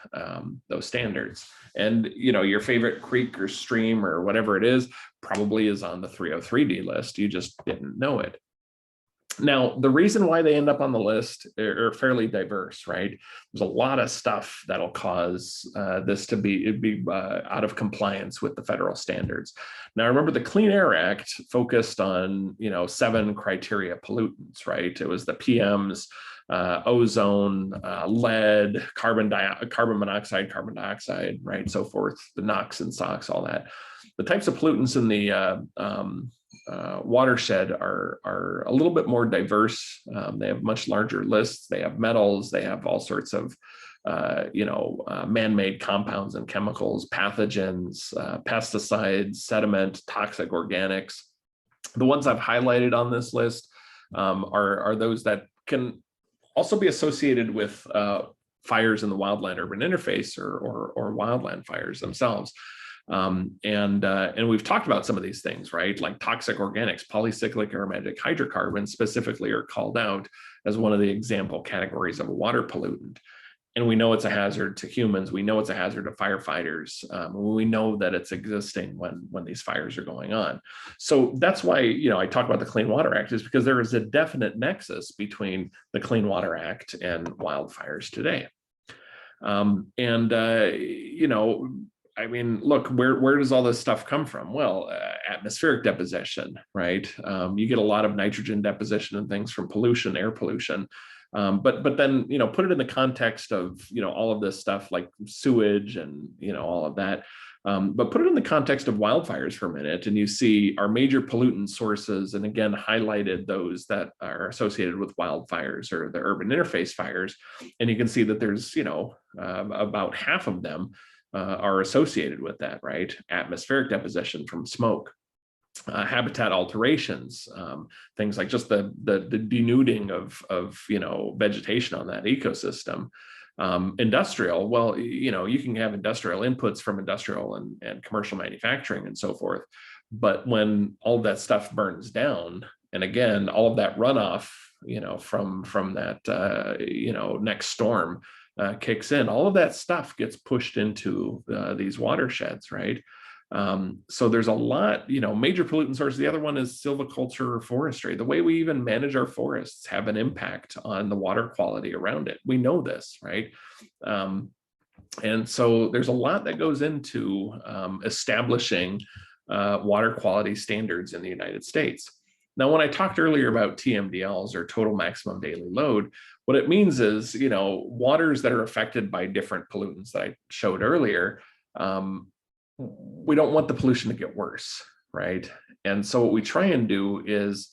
those standards. And, you know, your favorite creek or stream or whatever it is probably is on the 303D list. You just didn't know it. Now, the reason why they end up on the list are fairly diverse, right? There's a lot of stuff that'll cause this to be out of compliance with the federal standards. Now, remember, the Clean Air Act focused on, you know, 7 criteria pollutants, right? It was the PMs, ozone, lead, carbon monoxide, carbon dioxide, right? So forth, the NOx and SOx, all that. The types of pollutants in the watershed are a little bit more diverse. They have much larger lists. They have metals. They have all sorts of man-made compounds and chemicals, pathogens, pesticides, sediment, toxic organics. The ones I've highlighted on this list are those that can also be associated with fires in the wildland-urban interface or wildland fires themselves. And we've talked about some of these things, right? Like toxic organics, polycyclic aromatic hydrocarbons specifically are called out as one of the example categories of a water pollutant. And we know it's a hazard to humans. We know it's a hazard to firefighters. We know that it's existing when these fires are going on. So that's why, you know, I talk about the Clean Water Act, is because there is a definite nexus between the Clean Water Act and wildfires today. You know, I mean, look, where does all this stuff come from? Well, atmospheric deposition, right? You get a lot of nitrogen deposition and things from pollution, air pollution. But then, you know, put it in the context of, you know, all of this stuff like sewage and, you know, all of that. But put it in the context of wildfires for a minute, and you see our major pollutant sources, and again, highlighted those that are associated with wildfires or the urban interface fires. And you can see that there's, you know, about half of them are associated with that, right? Atmospheric deposition from smoke, habitat alterations, things like just the denuding of you know, vegetation on that ecosystem. Industrial, well, you know, you can have industrial inputs from industrial and commercial manufacturing and so forth, but when all of that stuff burns down, and again, all of that runoff, you know, from that you know, next storm kicks in, all of that stuff gets pushed into these watersheds, right? So there's a lot, major pollutant sources. The other one is silviculture or forestry. The way we even manage our forests have an impact on the water quality around it. We know this, right? And so there's a lot that goes into establishing water quality standards in the United States. Now, when I talked earlier about TMDLs, or total maximum daily load, what it means is, waters that are affected by different pollutants that I showed earlier, we don't want the pollution to get worse, right? And so what we try and do is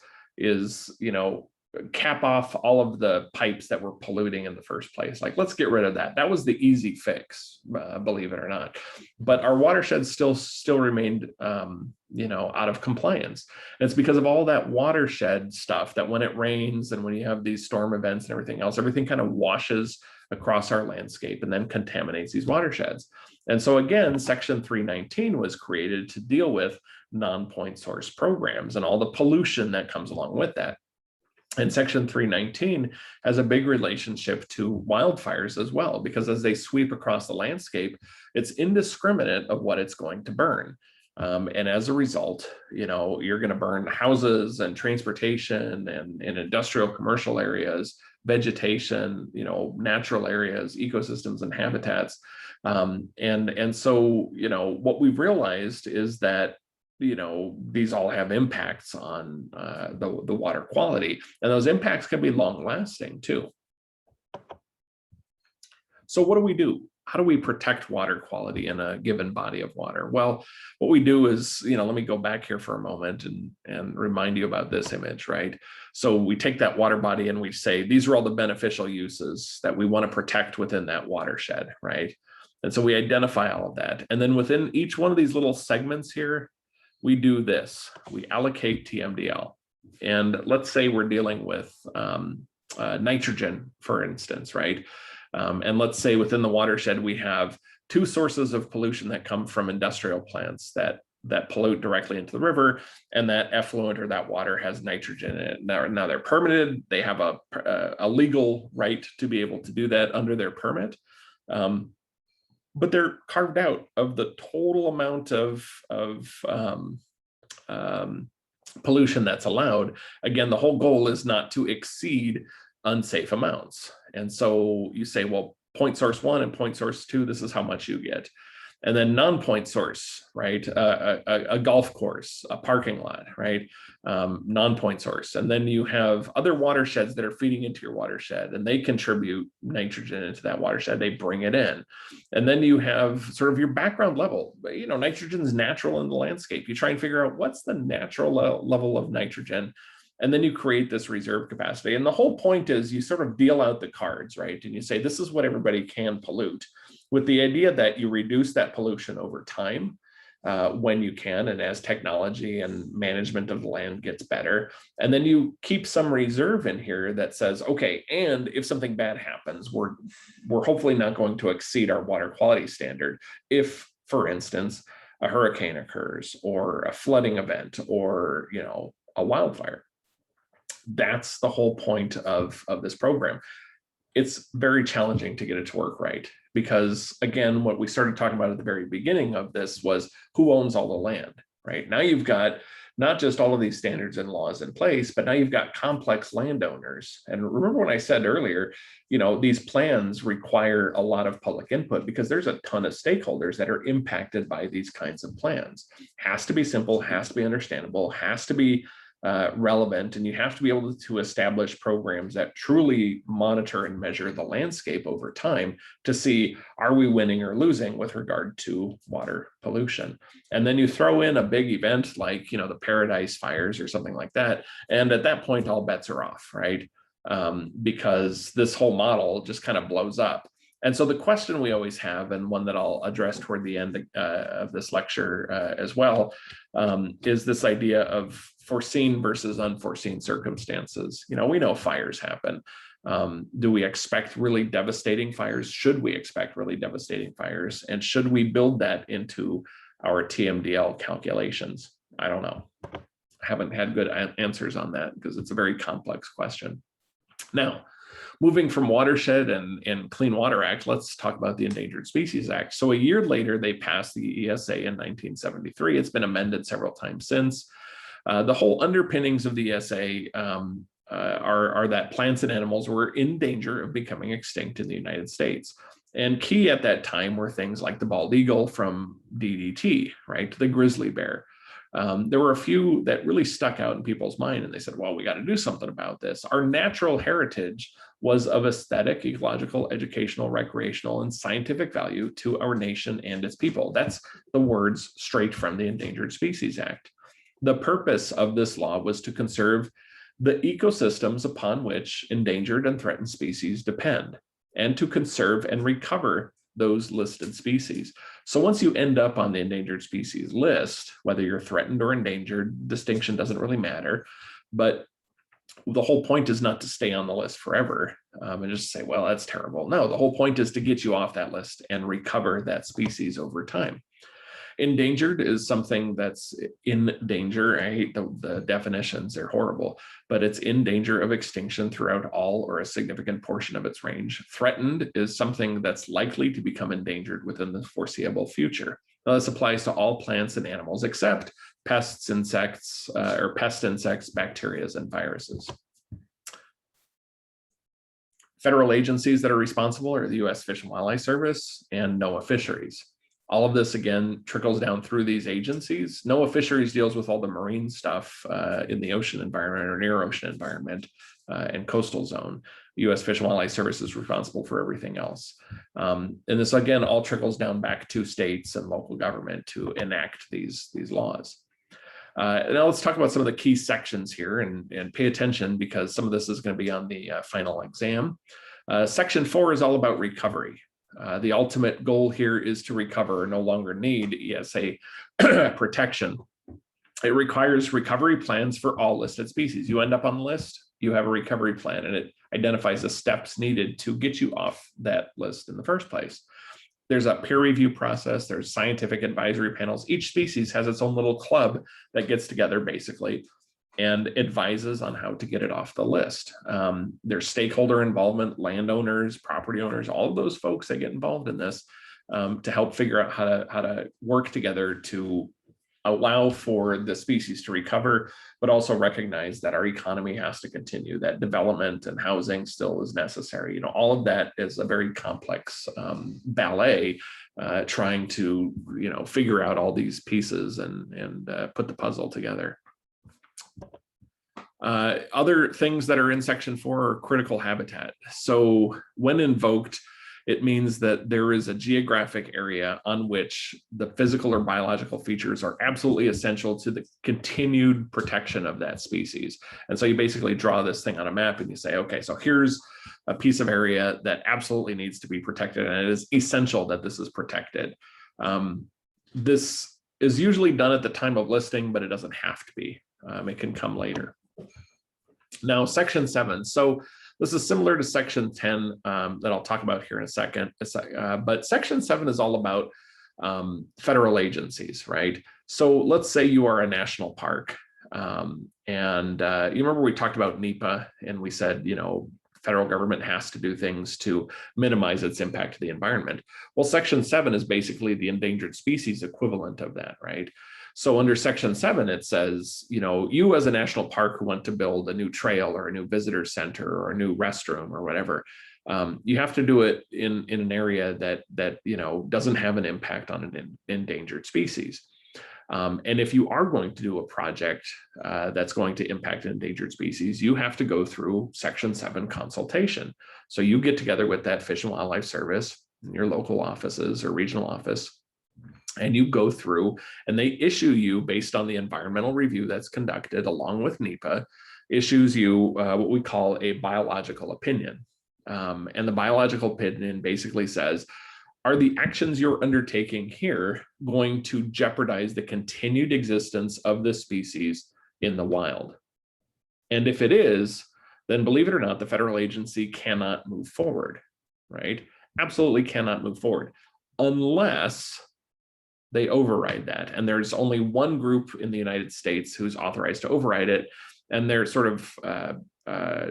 cap off all of the pipes that were polluting in the first place. Like, let's get rid of that. That was the easy fix, believe it or not. But our watersheds still remained, out of compliance. And it's because of all that watershed stuff that when it rains and when you have these storm events and everything else, everything kind of washes across our landscape and then contaminates these watersheds. And so again, Section 319 was created to deal with non-point source programs and all the pollution that comes along with that. And Section 319 has a big relationship to wildfires as well, because as they sweep across the landscape, it's indiscriminate of what it's going to burn. And as a result, you're going to burn houses and transportation and industrial commercial areas, vegetation, natural areas, ecosystems and habitats. And so, what we've realized is that these all have impacts on the water quality, and those impacts can be long lasting too. So what do we do? How do we protect water quality in a given body of water? Well, what we do is, let me go back here for a moment and remind you about this image, right? So we take that water body and we say, these are all the beneficial uses that we want to protect within that watershed, right? And so we identify all of that. And then within each one of these little segments here, we do this, we allocate TMDL. And let's say we're dealing with nitrogen, for instance, right? And let's say within the watershed, we have two sources of pollution that come from industrial plants that pollute directly into the river, and that effluent or that water has nitrogen in it. Now they're permitted, they have a legal right to be able to do that under their permit. But they're carved out of the total amount of pollution that's allowed. Again, the whole goal is not to exceed unsafe amounts. And so you say, well, point source 1 and point source 2, this is how much you get. And then non-point source, right? A golf course, a parking lot, right? Non-point source. And then you have other watersheds that are feeding into your watershed, and they contribute nitrogen into that watershed. They bring it in. And then you have sort of your background level. Nitrogen is natural in the landscape. You try and figure out what's the natural level of nitrogen. And then you create this reserve capacity. And the whole point is you sort of deal out the cards, right? And you say, this is what everybody can pollute, with the idea that you reduce that pollution over time when you can, and as technology and management of the land gets better. And then you keep some reserve in here that says, okay, and if something bad happens, we're hopefully not going to exceed our water quality standard. If, for instance, a hurricane occurs or a flooding event or, a wildfire. That's the whole point of this program. It's very challenging to get it to work right, because again, what we started talking about at the very beginning of this was who owns all the land, right? Now you've got not just all of these standards and laws in place, but now you've got complex landowners. And remember when I said earlier, these plans require a lot of public input because there's a ton of stakeholders that are impacted by these kinds of plans. Has to be simple, has to be understandable, has to be relevant, and you have to be able to establish programs that truly monitor and measure the landscape over time to see, are we winning or losing with regard to water pollution? And then you throw in a big event like, the Paradise fires or something like that. And at that point, all bets are off, right? Because this whole model just kind of blows up. And so the question we always have, and one that I'll address toward the end of this lecture as well, is this idea of foreseen versus unforeseen circumstances. We know fires happen. Do we expect really devastating fires? Should we expect really devastating fires? And should we build that into our TMDL calculations? I don't know. I haven't had good answers on that because it's a very complex question. Now, Moving from Watershed and Clean Water Act, let's talk about the Endangered Species Act. So a year later, they passed the ESA in 1973. It's been amended several times since. The whole underpinnings of the ESA are that plants and animals were in danger of becoming extinct in the United States. And key at that time were things like the bald eagle from DDT, right, the grizzly bear. There were a few that really stuck out in people's mind, and they said, well, we got to do something about this. Our natural heritage was of aesthetic, ecological, educational, recreational, and scientific value to our nation and its people. That's the words straight from the Endangered Species Act. The purpose of this law was to conserve the ecosystems upon which endangered and threatened species depend, and to conserve and recover those listed species. So once you end up on the endangered species list, whether you're threatened or endangered, distinction doesn't really matter, but the whole point is not to stay on the list forever and just say, well, that's terrible. No, the whole point is to get you off that list and recover that species over time. Endangered is something that's in danger. I hate the definitions, they're horrible, but it's in danger of extinction throughout all or a significant portion of its range. Threatened is something that's likely to become endangered within the foreseeable future. Now, this applies to all plants and animals except pests, insects, or pest insects, bacteria, and viruses. Federal agencies that are responsible are the U.S. Fish and Wildlife Service and NOAA Fisheries. All of this, again, trickles down through these agencies. NOAA Fisheries deals with all the marine stuff in the ocean environment or near ocean environment and coastal zone. U.S. Fish and Wildlife Service is responsible for everything else. And this, again, all trickles down back to states and local government to enact these laws. Now let's talk about some of the key sections here and pay attention because some of this is going to be on the final exam. Section 4 is all about recovery. The ultimate goal here is to recover or no longer need ESA protection. It requires recovery plans for all listed species. You end up on the list, you have a recovery plan, and it identifies the steps needed to get you off that list in the first place. There's a peer review process, there's scientific advisory panels. Each species has its own little club that gets together basically and advises on how to get it off the list. There's stakeholder involvement, landowners, property owners, all of those folks that get involved in this to help figure out how to work together to allow for the species to recover, but also recognize that our economy has to continue, that development and housing still is necessary. You know, all of that is a very complex ballet trying to, you know, figure out all these pieces and put the puzzle together. Other things that are in section 4 are critical habitat. So when invoked, it means that there is a geographic area on which the physical or biological features are absolutely essential to the continued protection of that species. And so you basically draw this thing on a map and you say, okay, so here's a piece of area that absolutely needs to be protected, and it is essential that this is protected. This is usually done at the time of listing, but it doesn't have to be. It can come later. Now, section 7. So this is similar to section 10 that I'll talk about here in a second. But section 7 is all about federal agencies, right? So let's say you are a national park. You remember we talked about NEPA and we said, you know, federal government has to do things to minimize its impact to the environment. Well, section 7 is basically the endangered species equivalent of that, right? So under section 7, it says, you know, you as a national park who want to build a new trail or a new visitor center or a new restroom or whatever, you have to do it in an area that you know doesn't have an impact on an endangered species. And if you are going to do a project that's going to impact an endangered species, you have to go through section 7 consultation. So you get together with that Fish and Wildlife Service, your local offices or regional office, and you go through and they issue you, based on the environmental review that's conducted along with NEPA, issues you what we call a biological opinion. And the biological opinion basically says, are the actions you're undertaking here going to jeopardize the continued existence of this species in the wild? And if it is, then believe it or not, the federal agency cannot move forward, right? Absolutely cannot move forward unless they override that. And there's only one group in the United States who's authorized to override it, and they're sort of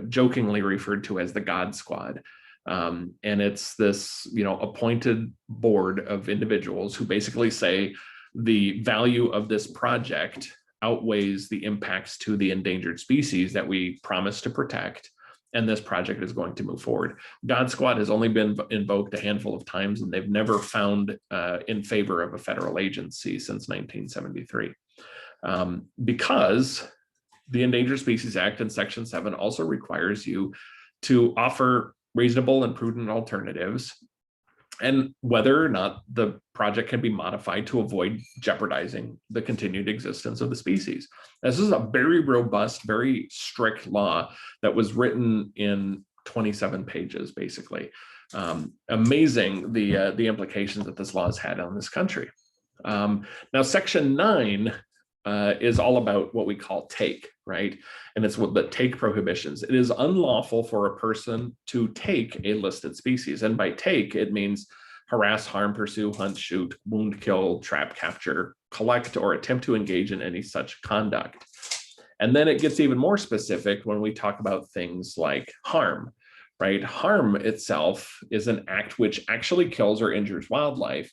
jokingly referred to as the God Squad. And it's this, appointed board of individuals who basically say the value of this project outweighs the impacts to the endangered species that we promise to protect, and this project is going to move forward. God Squad has only been invoked a handful of times, and they've never found in favor of a federal agency since 1973. Because the Endangered Species Act in Section 7 also requires you to offer reasonable and prudent alternatives, and whether or not the project can be modified to avoid jeopardizing the continued existence of the species. This is a very robust, very strict law that was written in 27 pages, basically. Amazing the implications that this law has had on this country. Now, Section 9 is all about what we call take, right? And it's what the take prohibitions. It is unlawful for a person to take a listed species. And by take, it means harass, harm, pursue, hunt, shoot, wound, kill, trap, capture, collect, or attempt to engage in any such conduct. And then it gets even more specific when we talk about things like harm, right? Harm itself is an act which actually kills or injures wildlife,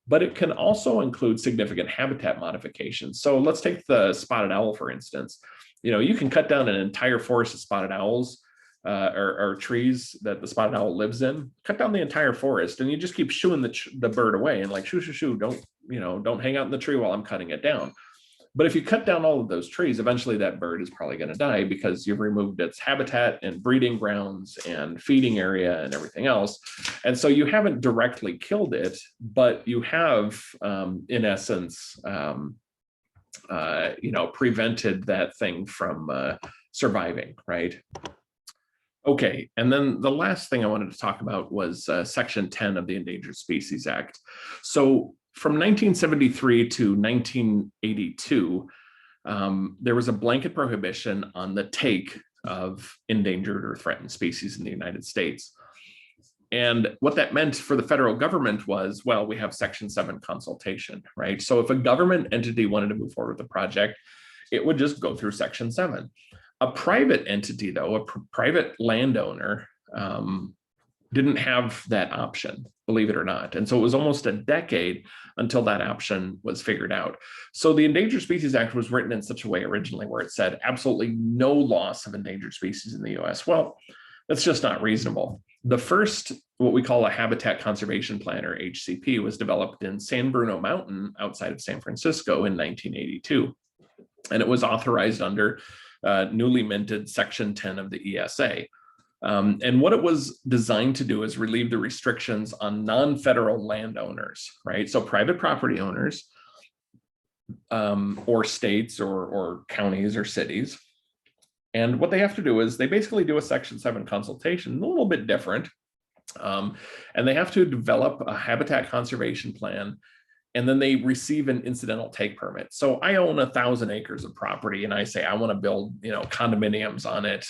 but it can also include significant habitat modifications. So let's take the spotted owl, for instance. You can cut down an entire forest of spotted owls or trees that the spotted owl lives in, cut down the entire forest, and you just keep shooing the bird away and like, shoo, shoo, shoo, don't hang out in the tree while I'm cutting it down. But if you cut down all of those trees, eventually that bird is probably going to die because you've removed its habitat and breeding grounds and feeding area and everything else. And so you haven't directly killed it, but you have, in essence, prevented that thing from surviving, right? Okay, and then the last thing I wanted to talk about was Section 10 of the Endangered Species Act. So from 1973 to 1982, there was a blanket prohibition on the take of endangered or threatened species in the United States. And what that meant for the federal government was, well, we have Section 7 consultation, right? So if a government entity wanted to move forward with the project, it would just go through Section 7. A private entity, though, a private landowner, didn't have that option, believe it or not. And so it was almost a decade until that option was figured out. So the Endangered Species Act was written in such a way originally where it said absolutely no loss of endangered species in the US. Well, that's just not reasonable. The first, what we call a Habitat Conservation Plan, or HCP, was developed in San Bruno Mountain outside of San Francisco in 1982. And it was authorized under newly minted Section 10 of the ESA. And what it was designed to do is relieve the restrictions on non-federal landowners, right? So private property owners, or states or counties or cities. And what they have to do is they basically do a Section 7 consultation, a little bit different. And they have to develop a habitat conservation plan, and then they receive an incidental take permit. So I own 1,000 acres of property, and I say I want to build, condominiums on it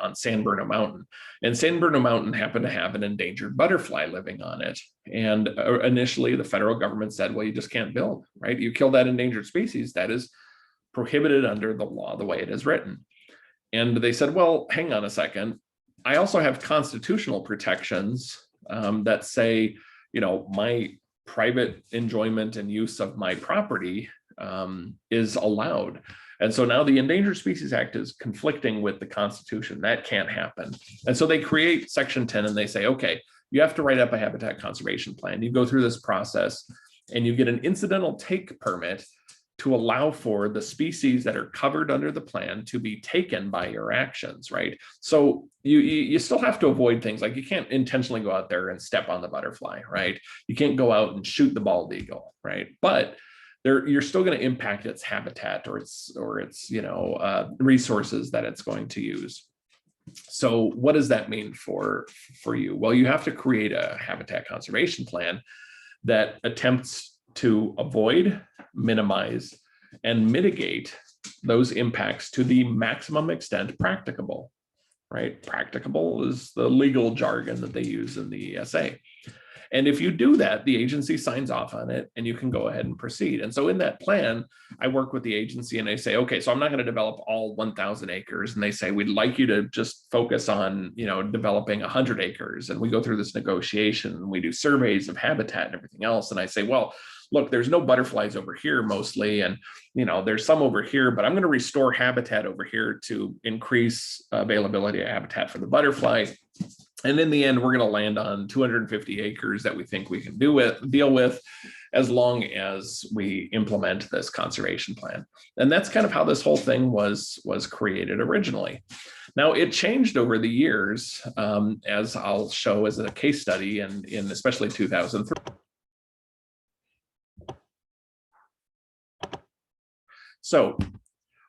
on San Bruno Mountain. And San Bruno Mountain happened to have an endangered butterfly living on it. And initially, the federal government said, well, you just can't build, right? You kill that endangered species, that is prohibited under the law the way it is written. And they said, well, hang on a second. I also have constitutional protections that say, my private enjoyment and use of my property is allowed. And so now the Endangered Species Act is conflicting with the Constitution. That can't happen. And so they create Section 10 and they say, okay, you have to write up a habitat conservation plan. You go through this process and you get an incidental take permit to allow for the species that are covered under the plan to be taken by your actions, right? So you still have to avoid things like you can't intentionally go out there and step on the butterfly, right? You can't go out and shoot the bald eagle, right? But you're still going to impact its habitat or its resources that it's going to use. So what does that mean for you? Well, you have to create a habitat conservation plan that attempts to avoid, minimize, and mitigate those impacts to the maximum extent practicable, right? Practicable is the legal jargon that they use in the ESA. And if you do that, the agency signs off on it and you can go ahead and proceed. And so in that plan, I work with the agency and I say, okay, so I'm not going to develop all 1,000 acres. And they say, we'd like you to just focus on, developing 100 acres. And we go through this negotiation and we do surveys of habitat and everything else. And I say, well, look, there's no butterflies over here mostly. And, there's some over here, but I'm going to restore habitat over here to increase availability of habitat for the butterfly. And in the end, we're going to land on 250 acres that we think we can deal with as long as we implement this conservation plan. And that's kind of how this whole thing was created originally. Now, it changed over the years, as I'll show as a case study in especially 2003. So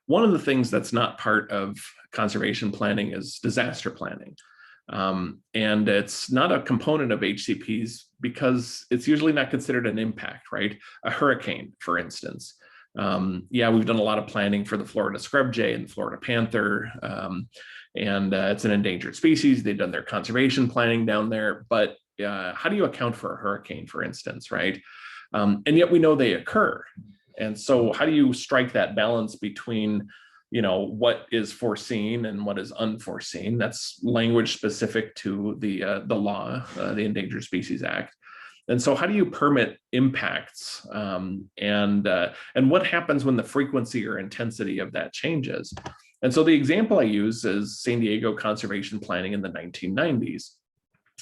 one of the things that's not part of conservation planning is disaster planning. And it's not a component of HCPs because it's usually not considered an impact, right? A hurricane, for instance. Yeah, we've done a lot of planning for the Florida scrub jay and the Florida panther, and it's an endangered species. They've done their conservation planning down there, but how do you account for a hurricane, for instance, right? And yet we know they occur. And so how do you strike that balance between what is foreseen and what is unforeseen? That's language specific to the law, the Endangered Species Act. And so how do you permit impacts, and what happens when the frequency or intensity of that changes? And so the example I use is San Diego conservation planning in the 1990s.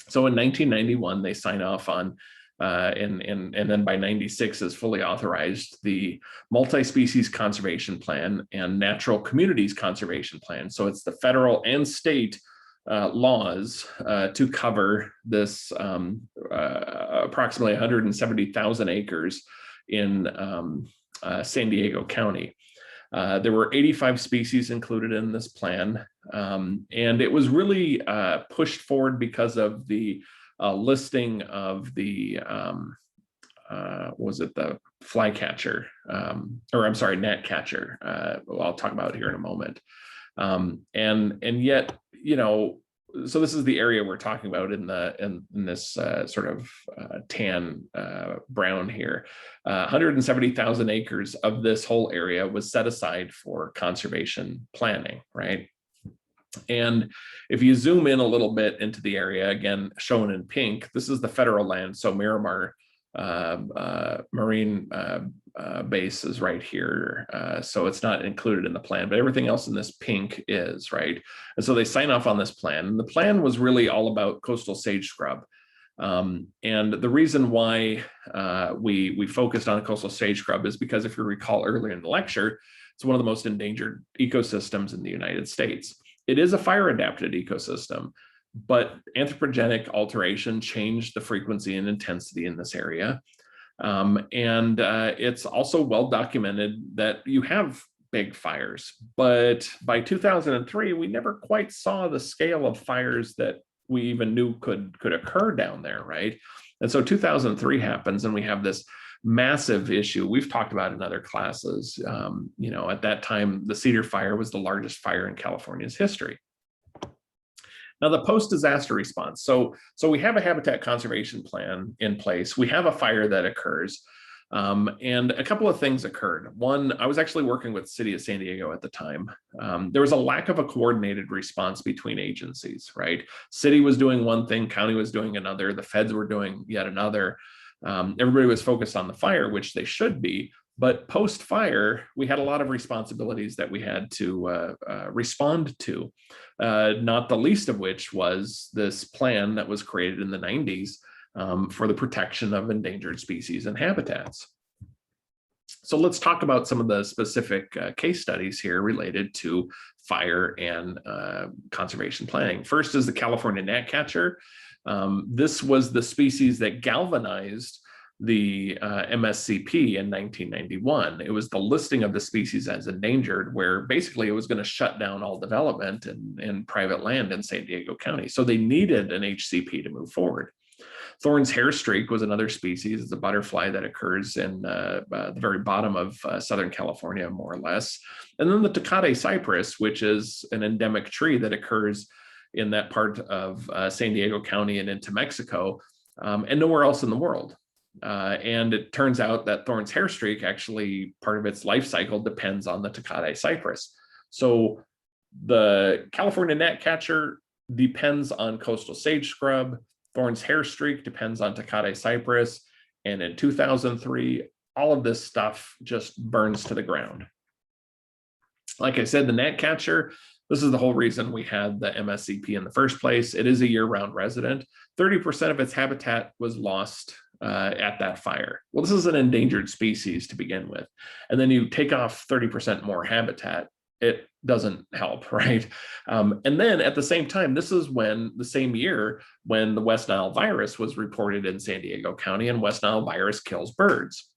So in 1991, they sign off on and then by 96 is fully authorized the multi-species conservation plan and natural communities conservation plan. So it's the federal and state laws to cover this approximately 170,000 acres in San Diego County. There were 85 species included in this plan, and it was really pushed forward because of the listing of the was it the flycatcher, or I'm sorry, gnatcatcher. I'll talk about it here in a moment. And yet, so this is the area we're talking about in this sort of tan brown here. 170,000 acres of this whole area was set aside for conservation planning, right? And if you zoom in a little bit into the area, again, shown in pink, this is the federal land. So Miramar Marine base is right here. So it's not included in the plan, but everything else in this pink is, right? And so they sign off on this plan. And the plan was really all about coastal sage scrub. And the reason why we focused on coastal sage scrub is because if you recall earlier in the lecture, it's one of the most endangered ecosystems in the United States. It is a fire adapted ecosystem, but anthropogenic alteration changed the frequency and intensity in this area. And it's also well documented that you have big fires, but by 2003, we never quite saw the scale of fires that we even knew could occur down there, right? And so 2003 happens and we have this massive issue we've talked about in other classes. At that time, the Cedar Fire was the largest fire in California's history. Now, the post-disaster response. So we have a habitat conservation plan in place. We have a fire that occurs. And a couple of things occurred. One, I was actually working with the city of San Diego at the time. There was a lack of a coordinated response between agencies, right? City was doing one thing, county was doing another, the feds were doing yet another. Everybody was focused on the fire, which they should be, but post-fire, we had a lot of responsibilities that we had to respond to, not the least of which was this plan that was created in the 90s for the protection of endangered species and habitats. So let's talk about some of the specific case studies here related to fire and conservation planning. First is the California gnatcatcher. This was the species that galvanized the MSCP in 1991. It was the listing of the species as endangered, where basically it was going to shut down all development in private land in San Diego County. So they needed an HCP to move forward. Thorn's hairstreak was another species. It's a butterfly that occurs in the very bottom of Southern California, more or less. And then the Tecate cypress, which is an endemic tree that occurs in that part of San Diego County and into Mexico. and nowhere else in the world. And it turns out that Thorn's hairstreak, actually part of its life cycle depends on the Tecate cypress. So the California gnatcatcher depends on coastal sage scrub. Thorn's hairstreak depends on Tecate cypress. And in 2003, all of this stuff just burns to the ground. Like I said, the gnatcatcher, this is the whole reason we had the MSCP in the first place. It is a year-round resident. 30% of its habitat was lost at that fire. Well, this is an endangered species to begin with. And then you take off 30% more habitat, it doesn't help, right? And then at the same time, this is when the same year when the West Nile virus was reported in San Diego County, and West Nile virus kills birds.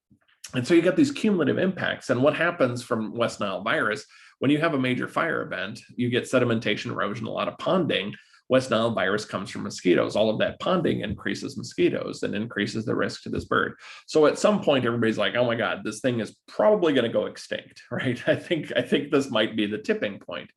And so you get these cumulative impacts. And what happens from West Nile virus, when you have a major fire event, you get sedimentation, erosion, a lot of ponding. West Nile virus comes from mosquitoes. All of that ponding increases mosquitoes and increases the risk to this bird. So at some point, everybody's like, oh my God, this thing is probably going to go extinct, right? I think this might be the tipping point.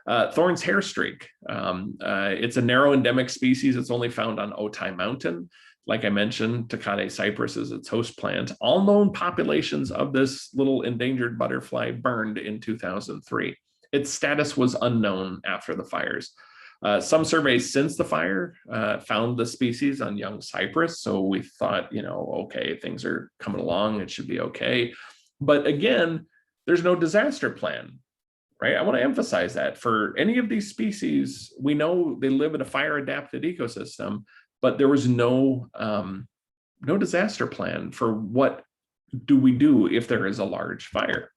Thorn's hairstreak. It's a narrow endemic species. It's only found on Otay Mountain. Like I mentioned, Tecate cypress is its host plant. All known populations of this little endangered butterfly burned in 2003. Its status was unknown after the fires. Some surveys since the fire found the species on young cypress. So we thought, okay, things are coming along, it should be okay. But again, there's no disaster plan, right? I want to emphasize that for any of these species, we know they live in a fire adapted ecosystem, but there was no disaster plan for what do we do if there is a large fire.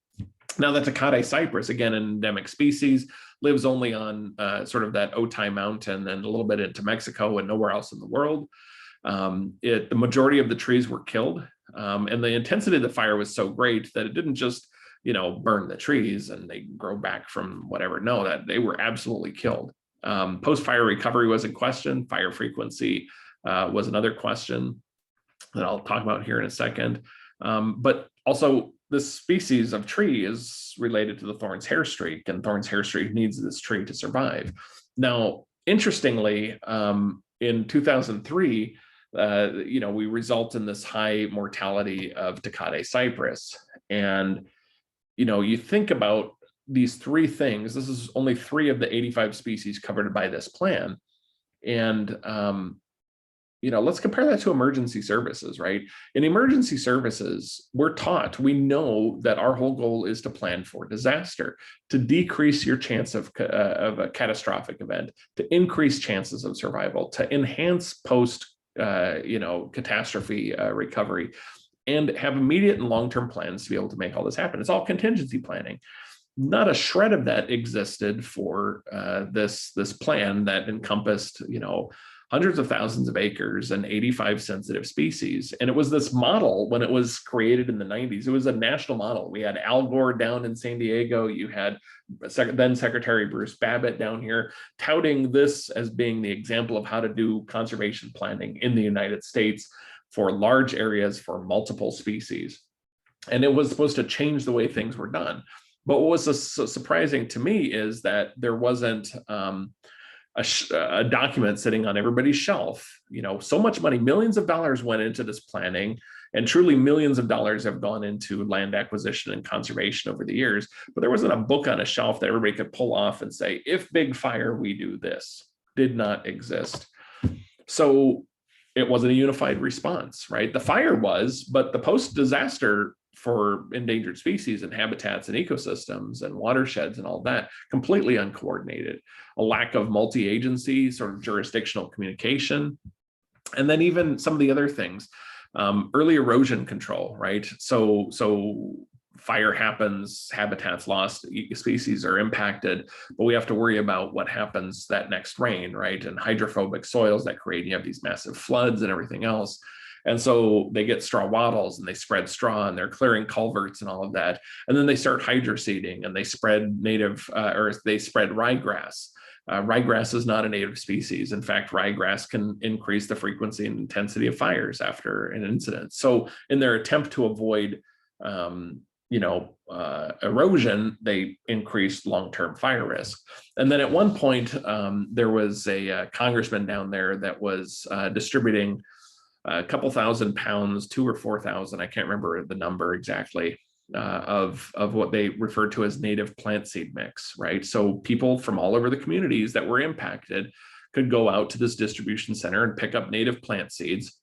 Now, the Tecate cypress, again, an endemic species, lives only on sort of that Otay Mountain and a little bit into Mexico and nowhere else in the world. The majority of the trees were killed, and the intensity of the fire was so great that it didn't just, burn the trees and they grow back from whatever. No, that they were absolutely killed. Post-fire recovery was in question. Fire frequency was another question that I'll talk about here in a second. But also, this species of tree is related to the Thorn's hairstreak, and Thorn's hairstreak needs this tree to survive. Now, interestingly, in 2003, we result in this high mortality of Tecate cypress. And, you think about these three things. This is only 3 of the 85 species covered by this plan. And, let's compare that to emergency services, right? In emergency services, we know that our whole goal is to plan for disaster, to decrease your chance of a catastrophic event, to increase chances of survival, to enhance post, catastrophe recovery, and have immediate and long-term plans to be able to make all this happen. It's all contingency planning. Not a shred of that existed for this plan that encompassed, hundreds of thousands of acres and 85 sensitive species. And it was this model when it was created in the 90s. It was a national model. We had Al Gore down in San Diego. You had then Secretary Bruce Babbitt down here touting this as being the example of how to do conservation planning in the United States for large areas for multiple species. And it was supposed to change the way things were done. But what was so surprising to me is that there wasn't a document sitting on everybody's shelf. So much money, millions of dollars went into this planning, and truly millions of dollars have gone into land acquisition and conservation over the years. But there wasn't a book on a shelf that everybody could pull off and say, if big fire, we do this. Did not exist. So it wasn't a unified response, right? The fire was, but the post-disaster for endangered species and habitats and ecosystems and watersheds and all that, completely uncoordinated. A lack of multi-agency sort of jurisdictional communication. And then even some of the other things, early erosion control, right? So fire happens, habitats lost, species are impacted, but we have to worry about what happens that next rain, right? And hydrophobic soils that create, you have these massive floods and everything else. And so they get straw wattles and they spread straw and they're clearing culverts and all of that. And then they start hydroseeding and they spread they spread ryegrass. Ryegrass is not a native species. In fact, ryegrass can increase the frequency and intensity of fires after an incident. So in their attempt to avoid erosion, they increased long-term fire risk. And then at one point, there was a congressman down there that was distributing a couple thousand pounds, 2 or 4,000, I can't remember the number exactly, of what they referred to as native plant seed mix, right? So people from all over the communities that were impacted could go out to this distribution center and pick up native plant seeds,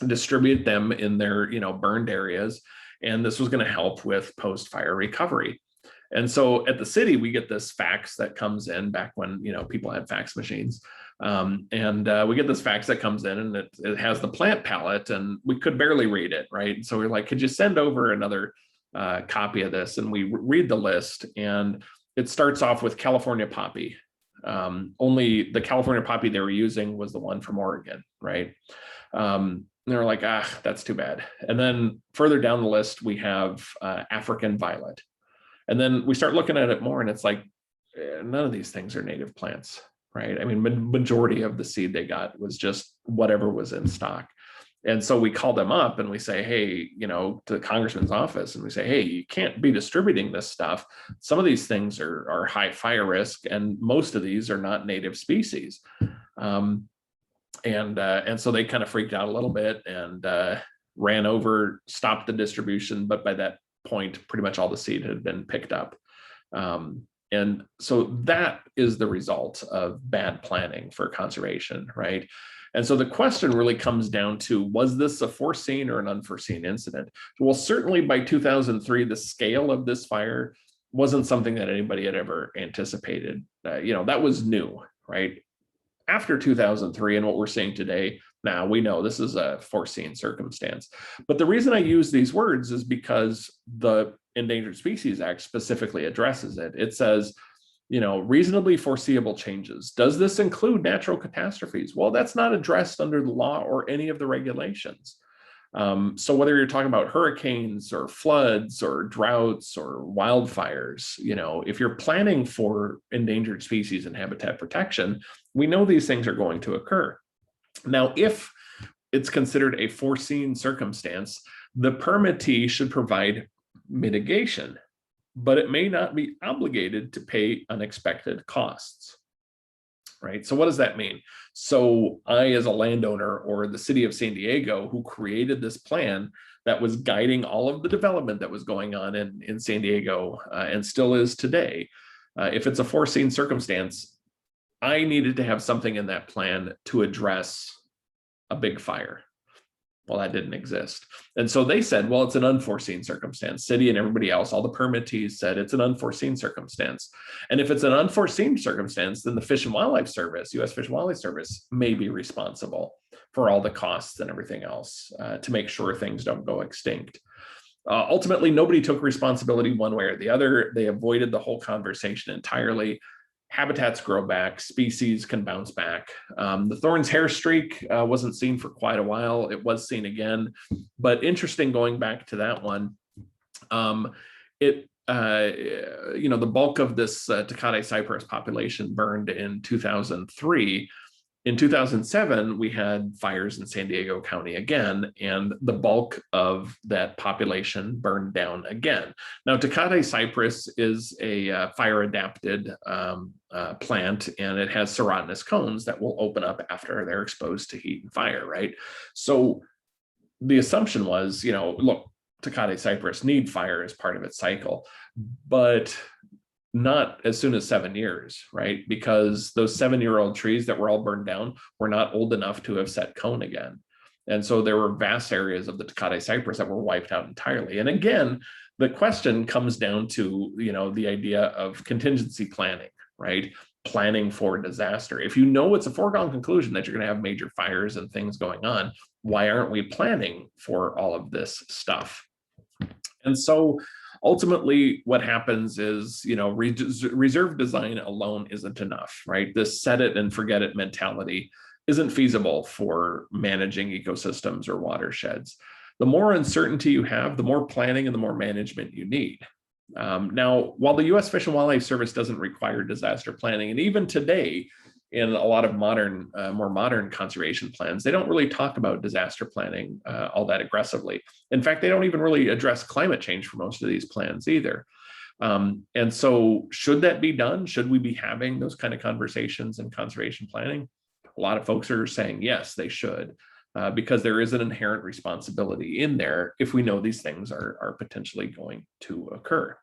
distribute them in their burned areas, and this was going to help with post-fire recovery. And so at the city, we get this fax that comes in back when people had fax machines, and we get this fax that comes in, and it has the plant palette, and we could barely read it, right? So we're like, could you send over another copy of this? And we read the list, and it starts off with California poppy. Only the California poppy they were using was the one from Oregon, right? And they're like, that's too bad. And then further down the list, we have African violet. And then we start looking at it more, and it's like, none of these things are native plants, right? I mean, majority of the seed they got was just whatever was in stock. And so we call them up and we say, hey, to the congressman's office, and we say, hey, you can't be distributing this stuff. Some of these things are high fire risk, and most of these are not native species. And so they kind of freaked out a little bit and ran over, stopped the distribution. But by that point, pretty much all the seed had been picked up. And so that is the result of bad planning for conservation, right? And so the question really comes down to, was this a foreseen or an unforeseen incident? Well, certainly by 2003, the scale of this fire wasn't something that anybody had ever anticipated. That was new, right? After 2003 and what we're seeing today, now we know this is a foreseen circumstance. But the reason I use these words is because the Endangered Species Act specifically addresses it. It says, reasonably foreseeable changes. Does this include natural catastrophes? Well, that's not addressed under the law or any of the regulations. So whether you're talking about hurricanes or floods or droughts or wildfires, if you're planning for endangered species and habitat protection, we know these things are going to occur. Now, if it's considered a foreseen circumstance, the permittee should provide mitigation, but it may not be obligated to pay unexpected costs. Right? So what does that mean? So I, as a landowner, or the city of San Diego, who created this plan that was guiding all of the development that was going on in San Diego and still is today, if it's a foreseen circumstance, I needed to have something in that plan to address a big fire. Well, that didn't exist. And so they said, well, it's an unforeseen circumstance. City and everybody else, all the permittees said it's an unforeseen circumstance. And if it's an unforeseen circumstance, then the Fish and Wildlife Service, U.S. Fish and Wildlife Service, may be responsible for all the costs and everything else to make sure things don't go extinct. Ultimately, nobody took responsibility one way or the other. They avoided the whole conversation entirely. Habitats grow back, species can bounce back. The Thorns hair streak wasn't seen for quite a while. It was seen again, but interesting going back to that one. The bulk of this Tecate cypress population burned in 2003. In 2007, we had fires in San Diego County again, and the bulk of that population burned down again. Now, Tecate cypress is a fire-adapted plant, and it has serotinous cones that will open up after they're exposed to heat and fire, right? So the assumption was, look, Tecate cypress need fire as part of its cycle, but not as soon as 7 years, right? Because those 7-year-old trees that were all burned down were not old enough to have set cone again. And so there were vast areas of the Tecate cypress that were wiped out entirely. And again, the question comes down to, the idea of contingency planning, right? Planning for disaster. If you know it's a foregone conclusion that you're going to have major fires and things going on, why aren't we planning for all of this stuff? And so ultimately, what happens is, reserve design alone isn't enough, right? This set it and forget it mentality isn't feasible for managing ecosystems or watersheds. The more uncertainty you have, the more planning and the more management you need. Now, while the U.S. Fish and Wildlife Service doesn't require disaster planning, and even today, in a lot of modern, more modern conservation plans, they don't really talk about disaster planning all that aggressively. In fact, they don't even really address climate change for most of these plans either. And so should that be done? Should we be having those kind of conversations in conservation planning? A lot of folks are saying, yes, they should, because there is an inherent responsibility in there if we know these things are potentially going to occur.